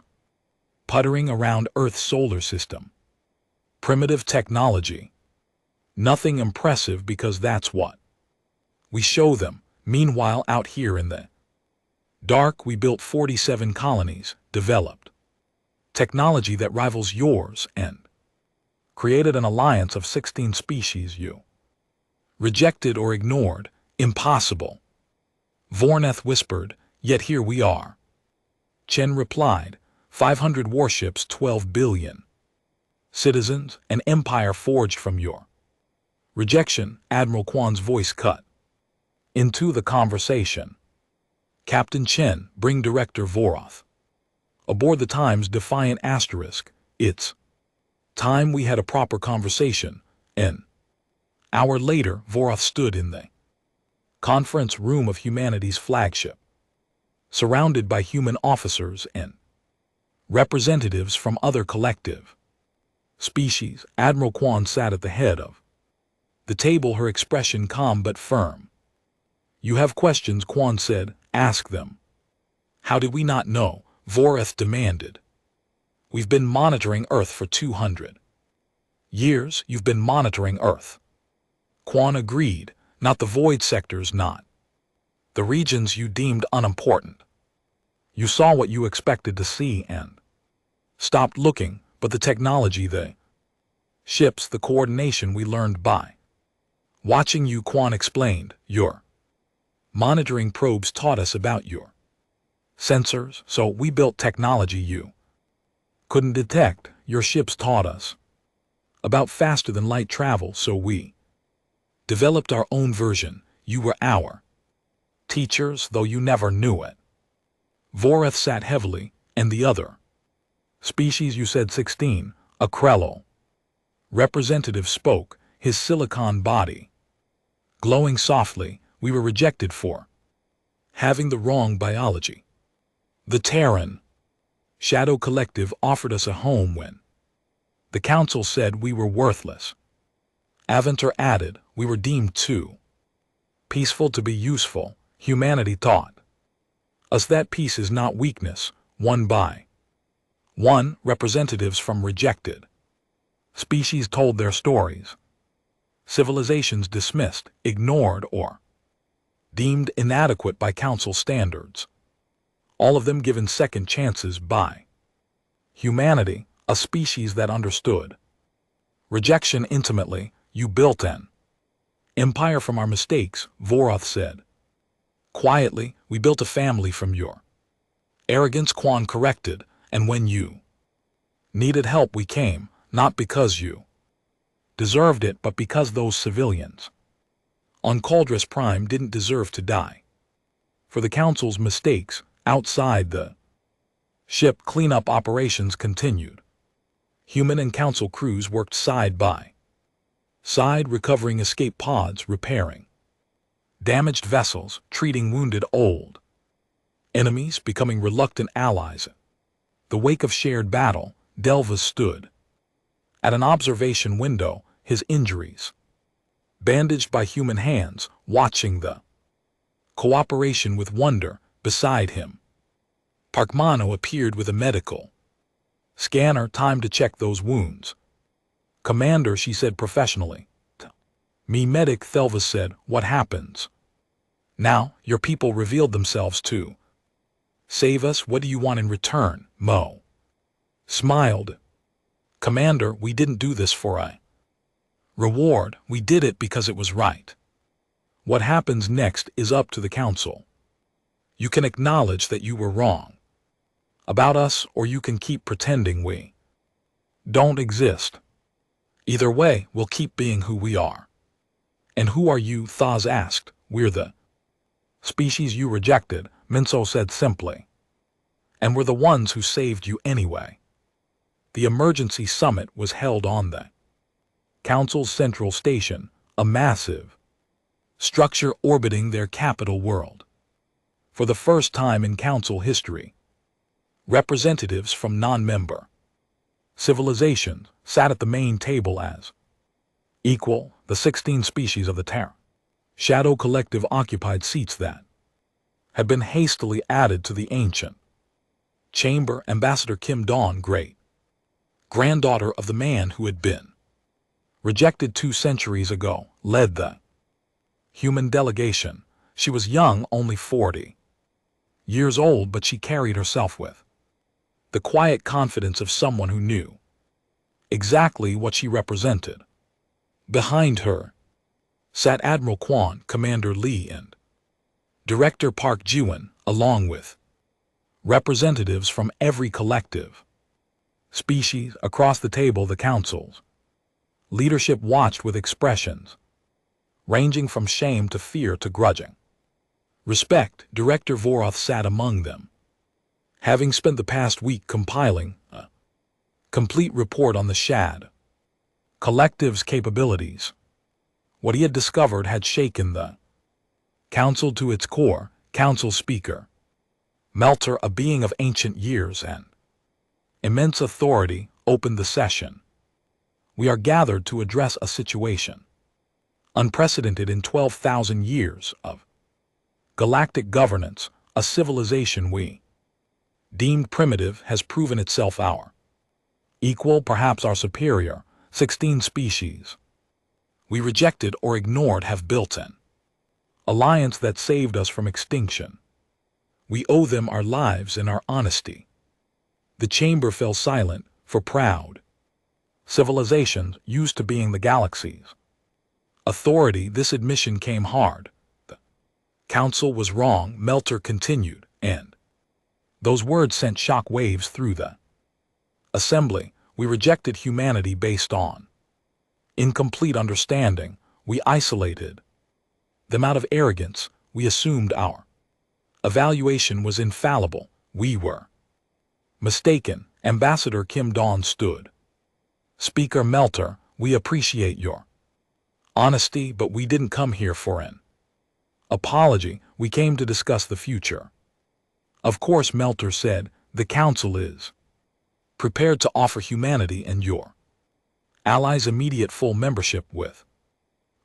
puttering around Earth's solar system. Primitive technology. Nothing impressive because that's what we show them. Meanwhile, out here in the dark, we built 47 colonies, developed technology that rivals yours, and created an alliance of 16 species you rejected or ignored. Impossible, Vorneth whispered, yet here we are. Chen replied, 500 warships, 12 billion citizens, an empire forged from your rejection. Admiral Quan's voice cut into the conversation. Captain Chen, bring Director Voroth aboard the Time's Defiant Asterisk. It's time we had a proper conversation. An hour later, Voroth stood in the conference room of humanity's flagship, surrounded by human officers and representatives from other collective species. Admiral Quan sat at the head of the table, her expression calm but firm. You have questions, Quan said. Ask them. How did we not know? Voroth demanded. We've been monitoring Earth for 200 years. You've been monitoring Earth. Quan agreed. Not the void sectors, not the regions you deemed unimportant. You saw what you expected to see and stopped looking, but the technology, the ships, the coordination we learned by watching you, Quan explained. Your monitoring probes taught us about your sensors, so we built technology you couldn't detect. Your ships taught us about faster than light travel, so we developed our own version. You were our teachers, though you never knew it. Voroth sat heavily. And the other species, you said 16, a Krello representative spoke, his silicon body glowing softly. We were rejected for having the wrong biology. The Terran Shadow Collective offered us a home when the Council said we were worthless. Aventur added, we were deemed too peaceful to be useful. Humanity taught us that peace is not weakness. One by one, representatives from rejected species told their stories. Civilizations dismissed, ignored, or deemed inadequate by Council standards. All of them given second chances by humanity, a species that understood rejection intimately. You built an empire from our mistakes, Voroth said. Quietly, we built a family from your arrogance, Quan corrected, and when you needed help we came. not because you deserved it, but because those civilians on Caldrus Prime didn't deserve to die. For the Council's mistakes, outside the ship, cleanup operations continued. Human and Council crews worked side by side, recovering escape pods, repairing damaged vessels, treating wounded old enemies, becoming reluctant allies. The wake of shared battle, Delvas stood at an observation window, his injuries bandaged by human hands, watching the cooperation with wonder. Beside him, Parkmano appeared with a medical scanner. Time to check those wounds. Commander, she said professionally. Me medic, Thelva said. What happens now? Your people revealed themselves to save us. What do you want in return? Mo smiled. Commander, we didn't do this for a reward. We did it because it was right. What happens next is up to the Council. You can acknowledge that you were wrong about us, or you can keep pretending we don't exist. Either way, we'll keep being who we are. And who are you? Thaz asked. We're the species you rejected, Minso said simply. And we're the ones who saved you anyway. The emergency summit was held on the Council's central station, a massive structure orbiting their capital world. For the first time in Council history, representatives from non-member civilizations sat at the main table as equal. The 16 species of the Terra Shadow Collective occupied seats that had been hastily added to the ancient chamber. Ambassador Kim Dawn, great granddaughter of the man who had been rejected 2 centuries ago, led the human delegation. She was young, only 40 years old, but she carried herself with the quiet confidence of someone who knew exactly what she represented. Behind her sat Admiral Kwan, Commander Lee, and Director Park Jiwon, along with representatives from every collective species. Across the table, the Council's leadership watched with expressions ranging from shame to fear to grudging respect. Director Voroth sat among them, having spent the past week compiling a complete report on the Shad Collective's capabilities. What he had discovered had shaken the Council to its core. Council Speaker Melter, a being of ancient years and immense authority, opened the session. We are gathered to address a situation unprecedented in 12,000 years of galactic governance. A civilization we deemed primitive has proven itself our equal, perhaps our superior. 16 species we rejected or ignored have built an alliance that saved us from extinction. We owe them our lives and our honesty. The chamber fell silent, for proud civilizations used to being the galaxy's authority, this admission came hard. The Council was wrong, Melter continued, and those words sent shock waves through the assembly. We rejected humanity based on incomplete understanding. We isolated them out of arrogance. We assumed our evaluation was infallible. We were mistaken. Ambassador Kim Dawn stood. Speaker Melter, we appreciate your honesty, but we didn't come here for an apology. We came to discuss the future. Of course, Melter said, the Council is prepared to offer humanity and your allies immediate full membership with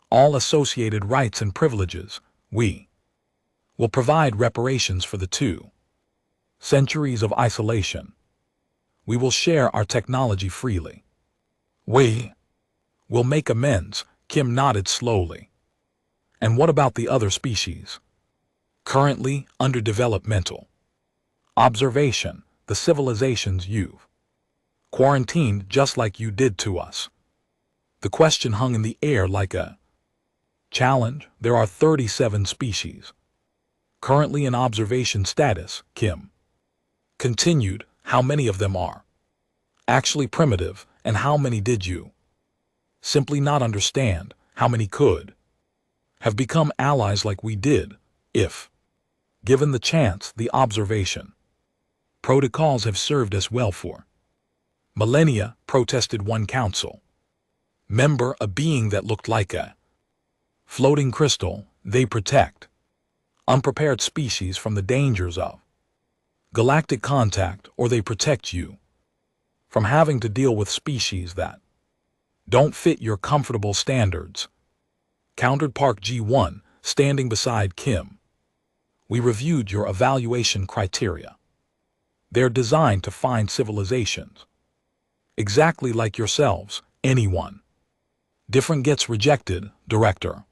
all associated rights and privileges. We will provide reparations for the 2 centuries of isolation. We will share our technology freely. We will make amends. Kim nodded slowly. And what about the other species? Currently under developmental observation, the civilizations you've quarantined just like you did to us. The question hung in the air like a challenge. There are 37 species currently in observation status, Kim continued. How many of them are actually primitive? And how many did you simply not understand? How many could have become allies like we did, if given the chance? The observation protocols have served us well for millennia, protested one council member, a being that looked like a floating crystal. They protect unprepared species from the dangers of galactic contact, or they protect you from having to deal with species that don't fit your comfortable standards, countered Park G1, standing beside Kim. We reviewed your evaluation criteria. They're designed to find civilizations exactly like yourselves. Anyone different gets rejected, Director.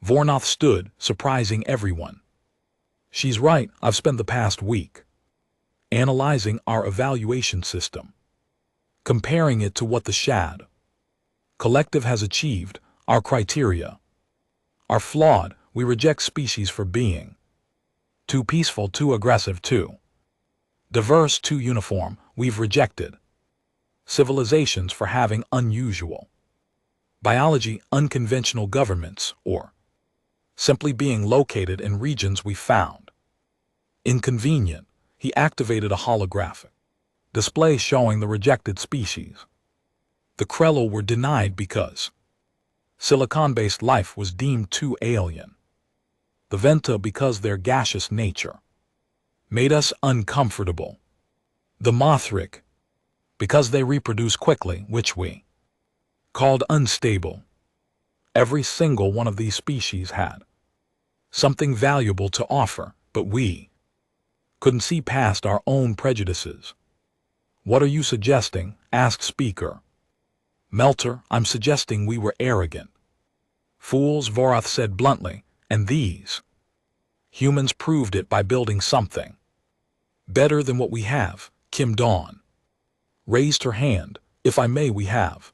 Vornoth stood, surprising everyone. She's right. I've spent the past week analyzing our evaluation system, comparing it to what the Shad Collective has achieved. Our criteria are flawed. We reject species for being too peaceful, too aggressive, too diverse, too uniform. We've rejected civilizations for having unusual biology, unconventional governments, or simply being located in regions we found inconvenient. He activated a holographic display showing the rejected species. The Krell were denied because silicon-based life was deemed too alien. The Venta because their gaseous nature made us uncomfortable. The Mothric because they reproduce quickly, which we called unstable. Every single one of these species had something valuable to offer, but we couldn't see past our own prejudices. What are you suggesting? Asked Speaker Melter. I'm suggesting we were arrogant fools, Vorath said bluntly, and these humans proved it by building something better than what we have. Kim Dawn raised her hand. If I may, we have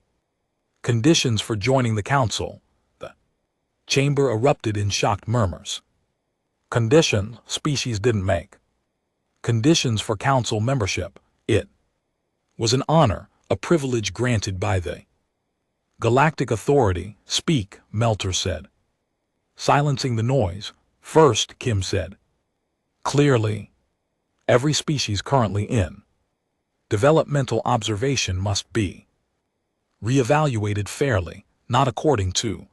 conditions for joining the council. The chamber erupted in shocked murmurs. Conditions? Species didn't make conditions for council membership. It was an honor, a privilege granted by the Galactic Authority. Speak, Melter said, silencing the noise. First, Kim said clearly, every species currently in developmental observation must be reevaluated fairly, not according to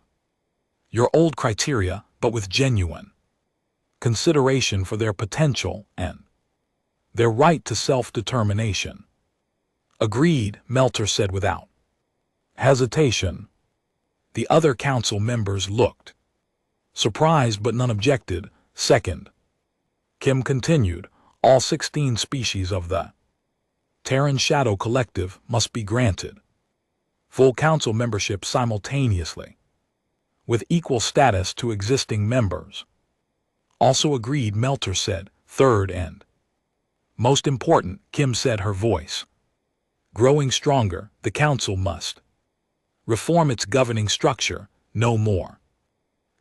your old criteria, but with genuine consideration for their potential and their right to self-determination. Agreed, Melter said without hesitation. The other council members looked surprised, but none objected. Second, Kim continued, all 16 species of the Terran Shadow Collective must be granted full council membership simultaneously, with equal status to existing members. Also agreed, Melter said. Third and most important, Kim said, her voice growing stronger, the council must reform its governing structure. No more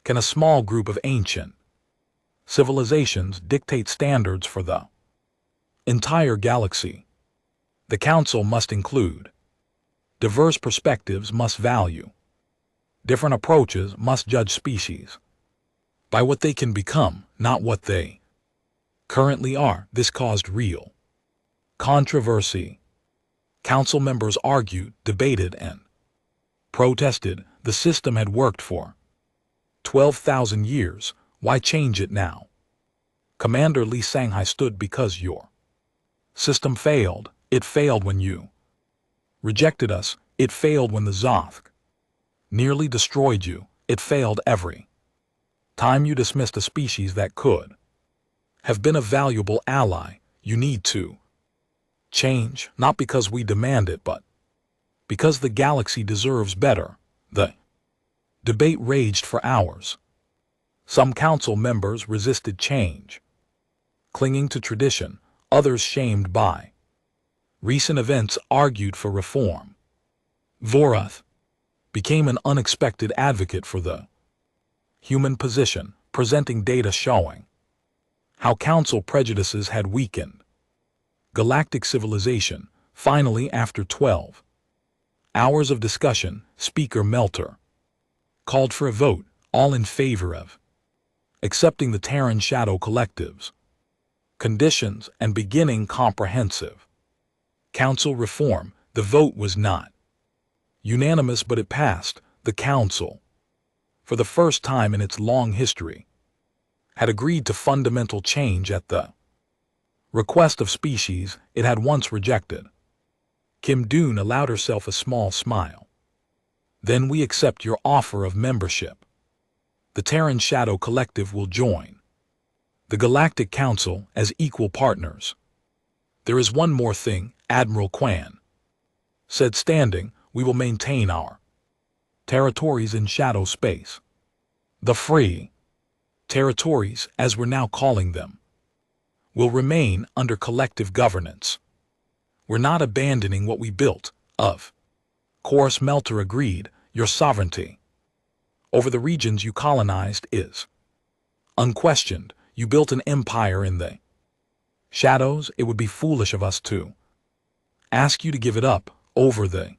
can a small group of ancient civilizations dictate standards for the entire galaxy. The council must include diverse perspectives, must value different approaches, must judge species by what they can become, not what they currently are. This caused real controversy. Council members argued, debated, and protested. The system had worked for 12,000 years. Why change it now? Commander Lee Sanghai stood. Because your system failed. It failed when you rejected us. It failed when the Zoth nearly destroyed you. It failed every time you dismissed a species that could have been a valuable ally. You need to change, not because we demand it, but because the galaxy deserves better. The debate raged for hours. Some council members resisted change, clinging to tradition. Others, shamed by recent events, argued for reform. Vorath became an unexpected advocate for the human position, presenting data showing how council prejudices had weakened galactic civilization. Finally, after 12 Hours of discussion, Speaker Melter called for a vote, all in favor of accepting the Terran Shadow Collectives conditions and beginning comprehensive council reform. The vote was not unanimous, but it passed. The council, for the first time in its long history, had agreed to fundamental change at the request of species it had once rejected. Kim Doon allowed herself a small smile. Then we accept your offer of membership. The Terran Shadow Collective will join the Galactic Council as equal partners. There is one more thing, Admiral Quan said, standing. We will maintain our territories in shadow space. The free territories, as we're now calling them, will remain under collective governance. We're not abandoning what we built. Of course, Melter agreed. Your sovereignty over the regions you colonized is unquestioned. You built an empire in the shadows. It would be foolish of us to ask you to give it up. Over the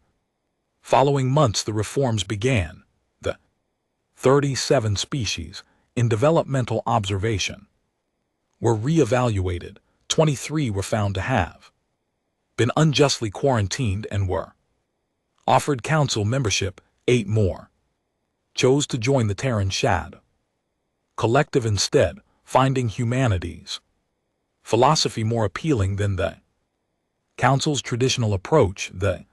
following months, the reforms began. The 37 species in developmental observation were re-evaluated. 23 were found to have been unjustly quarantined and were offered council membership. 8 more chose to join the Terran Shadow Collective instead, finding humanity's philosophy more appealing than the council's traditional approach. The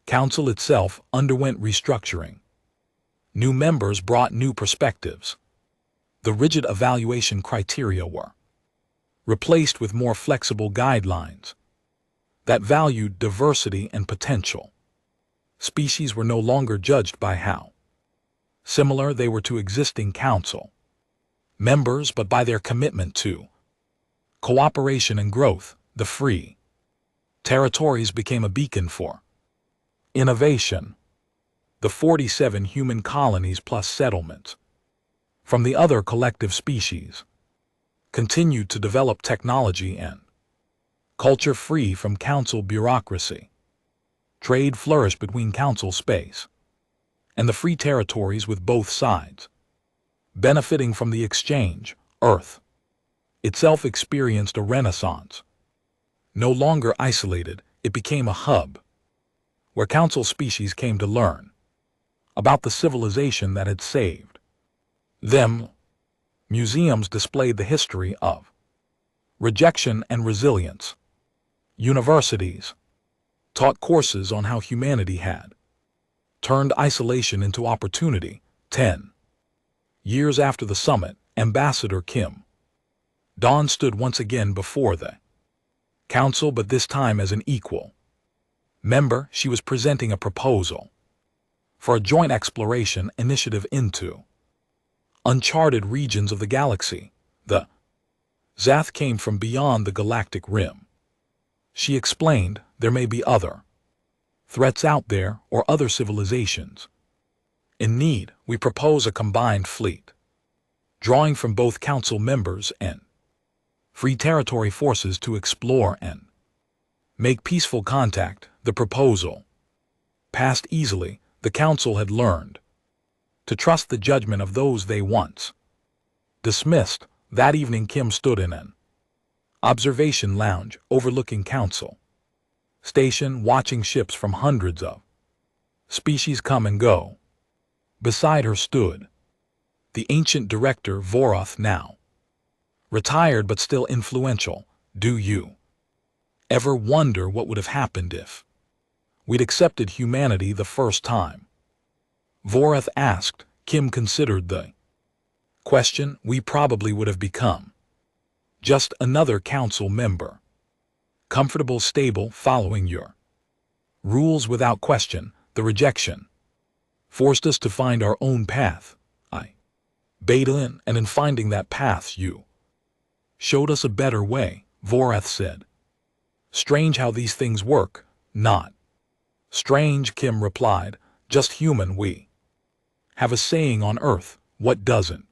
council itself underwent restructuring. New members brought new perspectives. The rigid evaluation criteria were replaced with more flexible guidelines that valued diversity and potential. Species were no longer judged by how similar they were to existing council members, but by their commitment to cooperation and growth. The free territories became a beacon for innovation. The 47 human colonies plus settlements from the other collective species continued to develop technology and culture free from council bureaucracy. Trade flourished between council space and the free territories, with both sides benefiting from the exchange. Earth itself experienced a renaissance. No longer isolated, it became a hub where council species came to learn about the civilization that had saved them. Museums displayed the history of rejection and resilience. Universities taught courses on how humanity had turned isolation into opportunity. 10 years after the summit, Ambassador Kim Dawn stood once again before the council, but this time as an equal member. She was presenting a proposal for a joint exploration initiative into uncharted regions of the galaxy. The Zath came from beyond the galactic rim. She explained, there may be other threats out there, or other civilizations in need. We propose a combined fleet, drawing from both council members and free territory forces to explore and make peaceful contact. The proposal passed easily. The council had learned to trust the judgment of those they once dismissed. That evening, Kim stood in an observation lounge overlooking council station, watching ships from hundreds of species come and go. Beside her stood the ancient director Voroth, now retired but still influential. Do you ever wonder what would have happened if we'd accepted humanity the first time? Voroth asked. Kim considered the question. We probably would have become just another council member, comfortable, stable, following your rules without question. The rejection forced us to find our own path. I bade in, and in finding that path you showed us a better way, Voroth said. Strange how these things work. Not strange, Kim replied, just human. We have a saying on Earth, what doesn't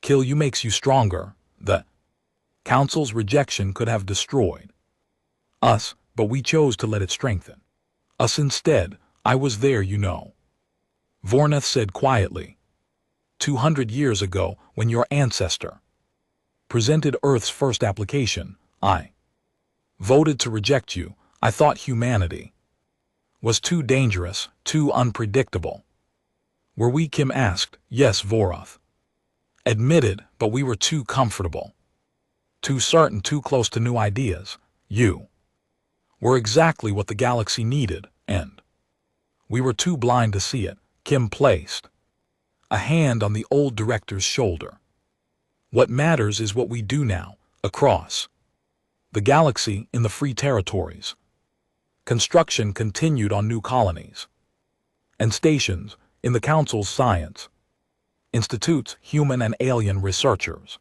kill you makes you stronger. The council's rejection could have destroyed us, but we chose to let it strengthen us instead. I was there, you know, Vornath said quietly. 200 years ago, when your ancestor presented Earth's first application, I voted to reject you. I thought humanity was too dangerous, too unpredictable. Were we? Kim asked. Yes, Vornath admitted, but we were too comfortable, too certain, too close to new ideas. You were exactly what the galaxy needed, and we were too blind to see it. Kim placed a hand on the old director's shoulder. What matters is what we do now, across the galaxy in the free territories. Construction continued on new colonies and stations in the Council's science institutes. Human and alien researchers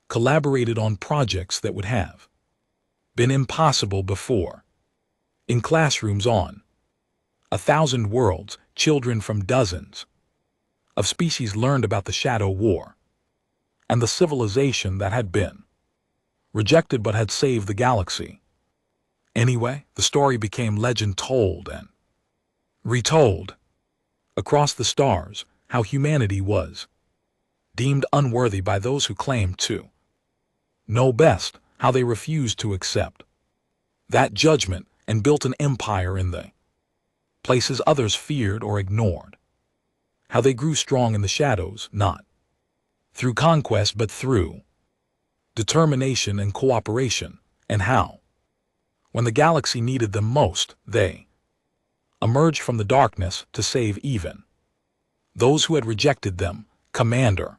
collaborated on projects that would have been impossible before. In classrooms on 1,000 worlds, children from dozens of species learned about the Shadow War and the civilization that had been rejected but had saved the galaxy. Anyway, the story became legend told and retold across the stars, how humanity was deemed unworthy by those who claimed to know best, how they refused to accept that judgment and built an empire in the places others feared or ignored, how they grew strong in the shadows, not through conquest but through determination and cooperation, and how, when the galaxy needed them most, they emerged from the darkness to save even those who had rejected them. Commander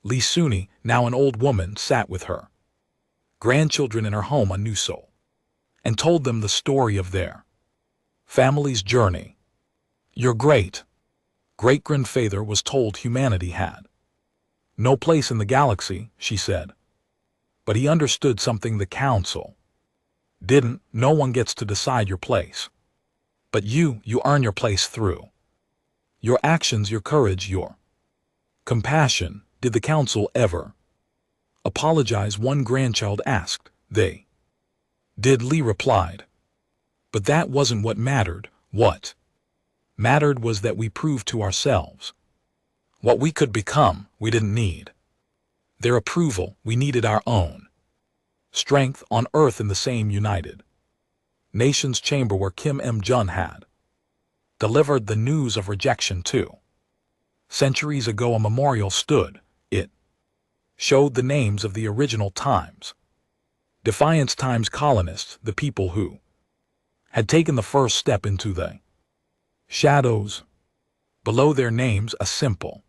Lee Suni, now an old woman, sat with her grandchildren in her home on New Seoul and told them the story of their family's journey. Your great-grandfather was told humanity had no place in the galaxy, she said. But he understood something the Council didn't. No one gets to decide your place. But you earn your place through your actions, your courage, your compassion. Did the Council ever apologize? One grandchild asked. They did, Lee replied. But that wasn't what mattered. What mattered was that we proved to ourselves what we could become. We didn't need their approval, we needed our own strength. On Earth, in the same United Nations chamber where Kim Jong had delivered the news of rejection 2 centuries ago, a memorial stood. It showed the names of the original Times Defiance Times colonists, the people who had taken the first step into the shadows. Below their names, a simple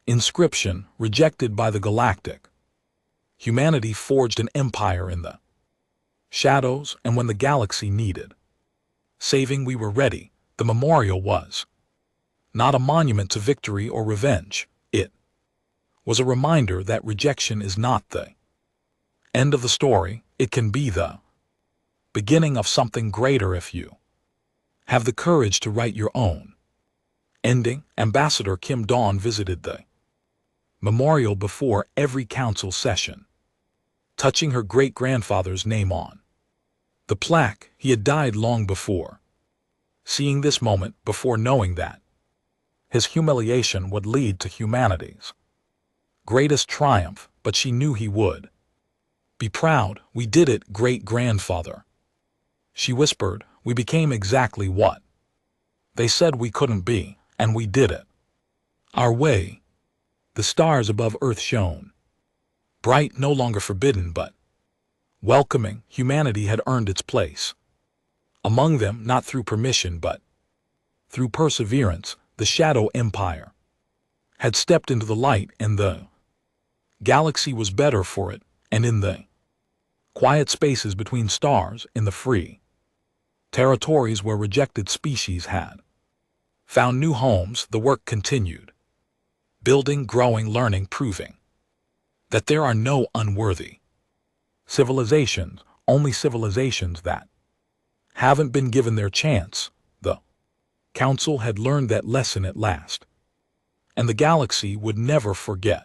inscription: rejected by the Galactic. Humanity forged an empire in the shadows, and when the galaxy needed saving, we were ready. The memorial was not a monument to victory or revenge. It was a reminder that rejection is not the end of the story. It can be the beginning of something greater if you have the courage to write your own ending. Ambassador Kim Dawn visited the memorial before every council session, touching her great-grandfather's name on the plaque. He had died long before seeing this moment, before knowing that his humiliation would lead to humanity's greatest triumph, but she knew he would be proud. We did it, great-grandfather, she whispered. We became exactly what they said we couldn't be, and we did it our way. The stars above Earth shone bright, no longer forbidden but welcoming. Humanity had earned its place among them, not through permission but through perseverance. The Shadow Empire had stepped into the light, and the galaxy was better for it. And in the quiet spaces between stars, in the free territories where rejected species had found new homes, the work continued. Building, growing, learning, proving that there are no unworthy civilizations, only civilizations that haven't been given their chance. The Council had learned that lesson at last, and the galaxy would never forget.